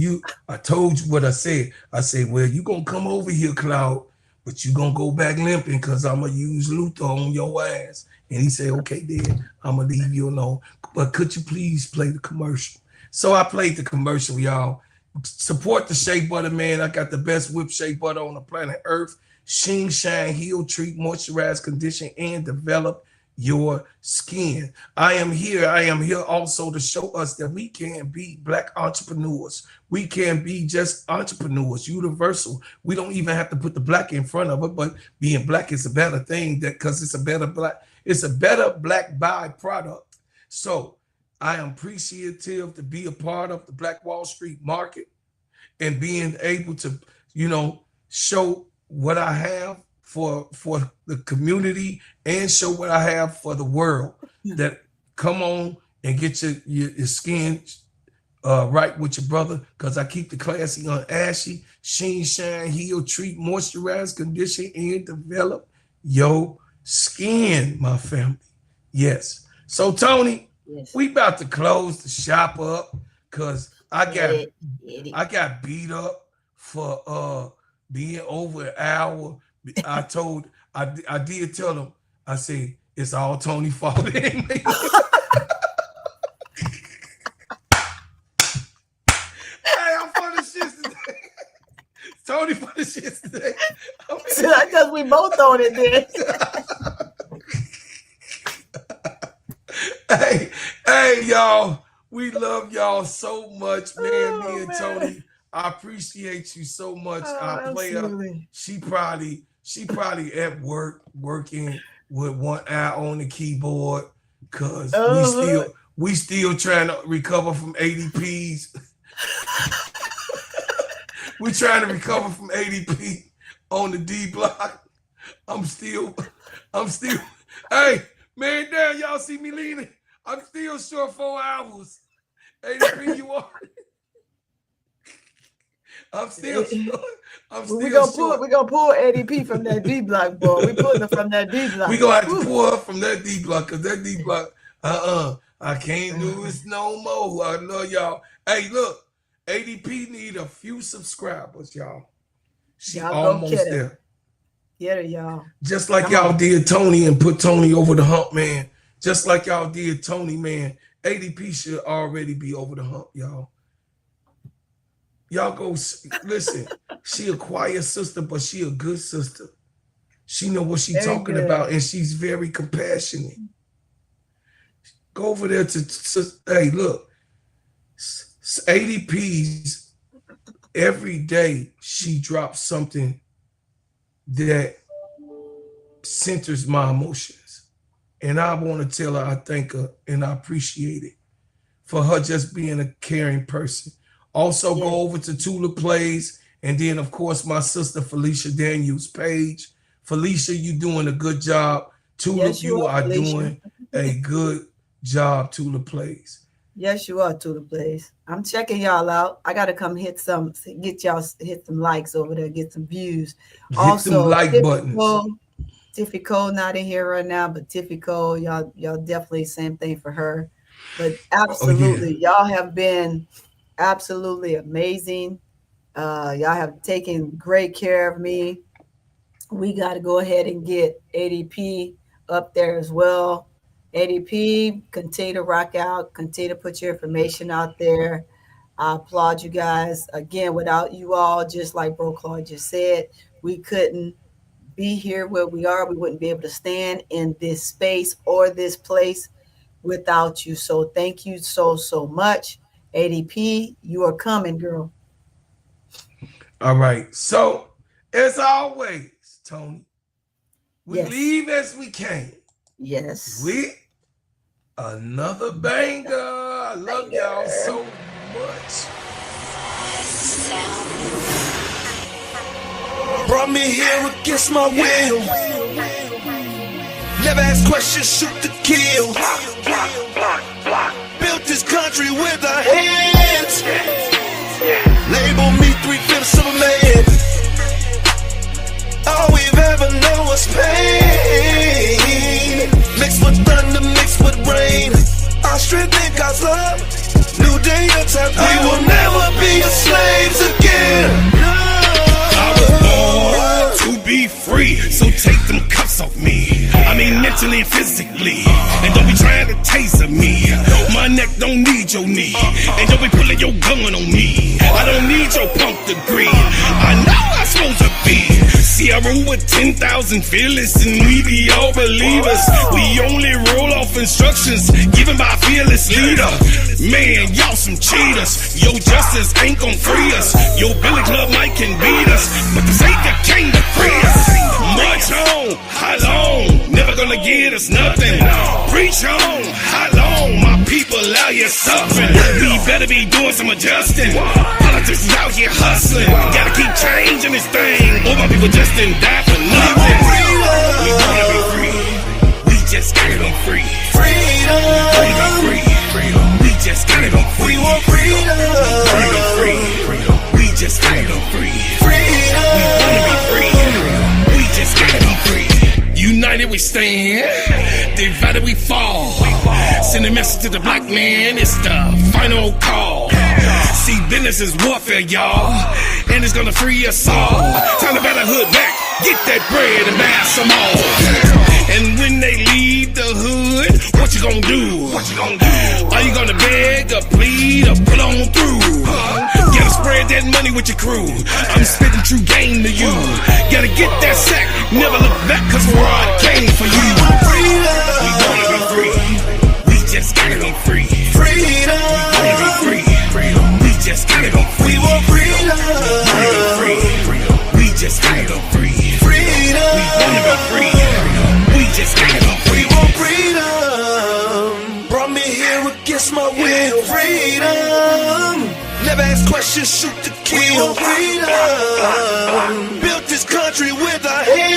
I told you what I said. I said, well, you gonna come over here, Cloud, but you gonna go back limping because I'm gonna use Luther on your ass. And he said, okay, then I'm gonna leave you alone. But could you please play the commercial? So I played the commercial, y'all. Support the shea butter, man. I got the best whipped shea butter on the planet Earth. Sheen, shine, heal, treat, moisturize, condition, and develop your skin. I am here also to show us that we can be Black entrepreneurs. We can be just entrepreneurs, universal. We don't even have to put the black in front of it, but being Black is a better thing because it's a better black byproduct. So I am appreciative to be a part of the Black Wall Street market and being able to, show what I have for the community and show what I have for the world. That come on and get your skin right with your brother, because I keep the classy on ashy. Sheen, shine, heal, treat, moisturize, condition, and develop your skin, my family. Yes. So, Tony, yes, we about to close the shop up because I got beat up for being over an hour. I did tell them, I said, it's all Tony's fault. Hey, I'm for the shits today. Tony for the shits today. I guess we both on it then. Hey, y'all. We love y'all so much, man. Me and Tony, I appreciate you so much. Our player, she probably at work working with one eye on the keyboard because we still trying to recover from ADPs. We trying to recover from ADP on the D block. I'm still. Hey, man, damn, y'all see me leaning. I'm still short 4 hours. ADP, you are. I'm still We're gonna pull ADP from that D block, boy. We pulling her from that D block. We gonna have to pull her from that D block, because that D block, I can't do this no more. I love y'all. Hey, look, ADP need a few subscribers, y'all. She almost there. Get her, y'all. Just like y'all did Tony and put Tony over the hump, man. Just like y'all did Tony, man. ADP should already be over the hump, y'all. Y'all go listen. She a quiet sister, but she a good sister. She know what she talking about, and she's very compassionate. Go over there to hey, look. ADP's every day she drops something that centers my emotions. And I want to tell her I thank her and I appreciate it for her just being a caring person. Also, go over to Tula Plays, and then, of course, my sister Felicia Daniels' page. Felicia, you doing a good job. Tula, you are doing a good job, Tula Plays. Yes, you are, Tula Plays. I'm checking y'all out. I got to come hit some likes over there, get some views. Hit some like buttons. Tiffy Cole not in here right now, but Tiffy Cole, y'all definitely same thing for her. But absolutely, y'all have been absolutely amazing. Y'all have taken great care of me. We got to go ahead and get ADP up there as well. ADP, continue to rock out, continue to put your information out there. I applaud you guys. Again, without you all, just like Bro Claude just said, we couldn't be here where we are. We wouldn't be able to stand in this space or this place without you. So thank you so much. ADP, you are coming, girl. All right. So, as always, Tony, we leave as we came. Yes. With another banger. I love y'all so much. Brought me here against my will. Never ask questions, shoot to kill. Built this country with our hands. Label me 3/5 of a man. All we've ever known was pain. Mixed with thunder, mixed with rain. Our strength in God's love. New day, a time. We will never be slaves again. I was born to be free, so take them cuffs off me. I mean mentally and physically. And don't be trying to taser me. My neck don't need your knee. And don't be pulling your gun on me. I don't need your punk degree. I know I'm supposed to be. See, I roll with 10,000 fearless, and we be all believers. We only roll off instructions given by a fearless leader. Man, y'all some cheaters. Your justice ain't gon' free us. Your Billy Club might can beat us, but the Savior came to free us. March on, how long? Never gonna get us nothing. Preach on, how long? My people out here suffering. We better be doing some adjusting. Politics is out here hustling. Gotta keep changing this thing. All my people just didn't die for nothing. We wanna be free. We just gotta be free. Freedom. We just gotta go free. We want freedom. Free. We just gotta go free. Freedom. We wanna be free. We just gotta be free. United we stand, divided we fall. Send a message to the black man, it's the final call. See, business is warfare, y'all, and it's gonna free us all. Time to better hood back, get that bread and buy some more. And when they leave the hood, what you gonna do? Are you gonna beg or plead or pull on through? Gotta spread that money with your crew. I'm spitting true game to you. Gotta get that sack, never look back, cause where I came for you. We wanna be free. We just gotta be free. Freedom. We wanna be free. We just gotta go free. We want freedom. We wanna be free. We just gotta go free. Freedom. We wanna be free. We just gotta go free. We want freedom. Brought me here against my will. Freedom. Never ask questions, shoot to kill. We want freedom. Built this country with our hands.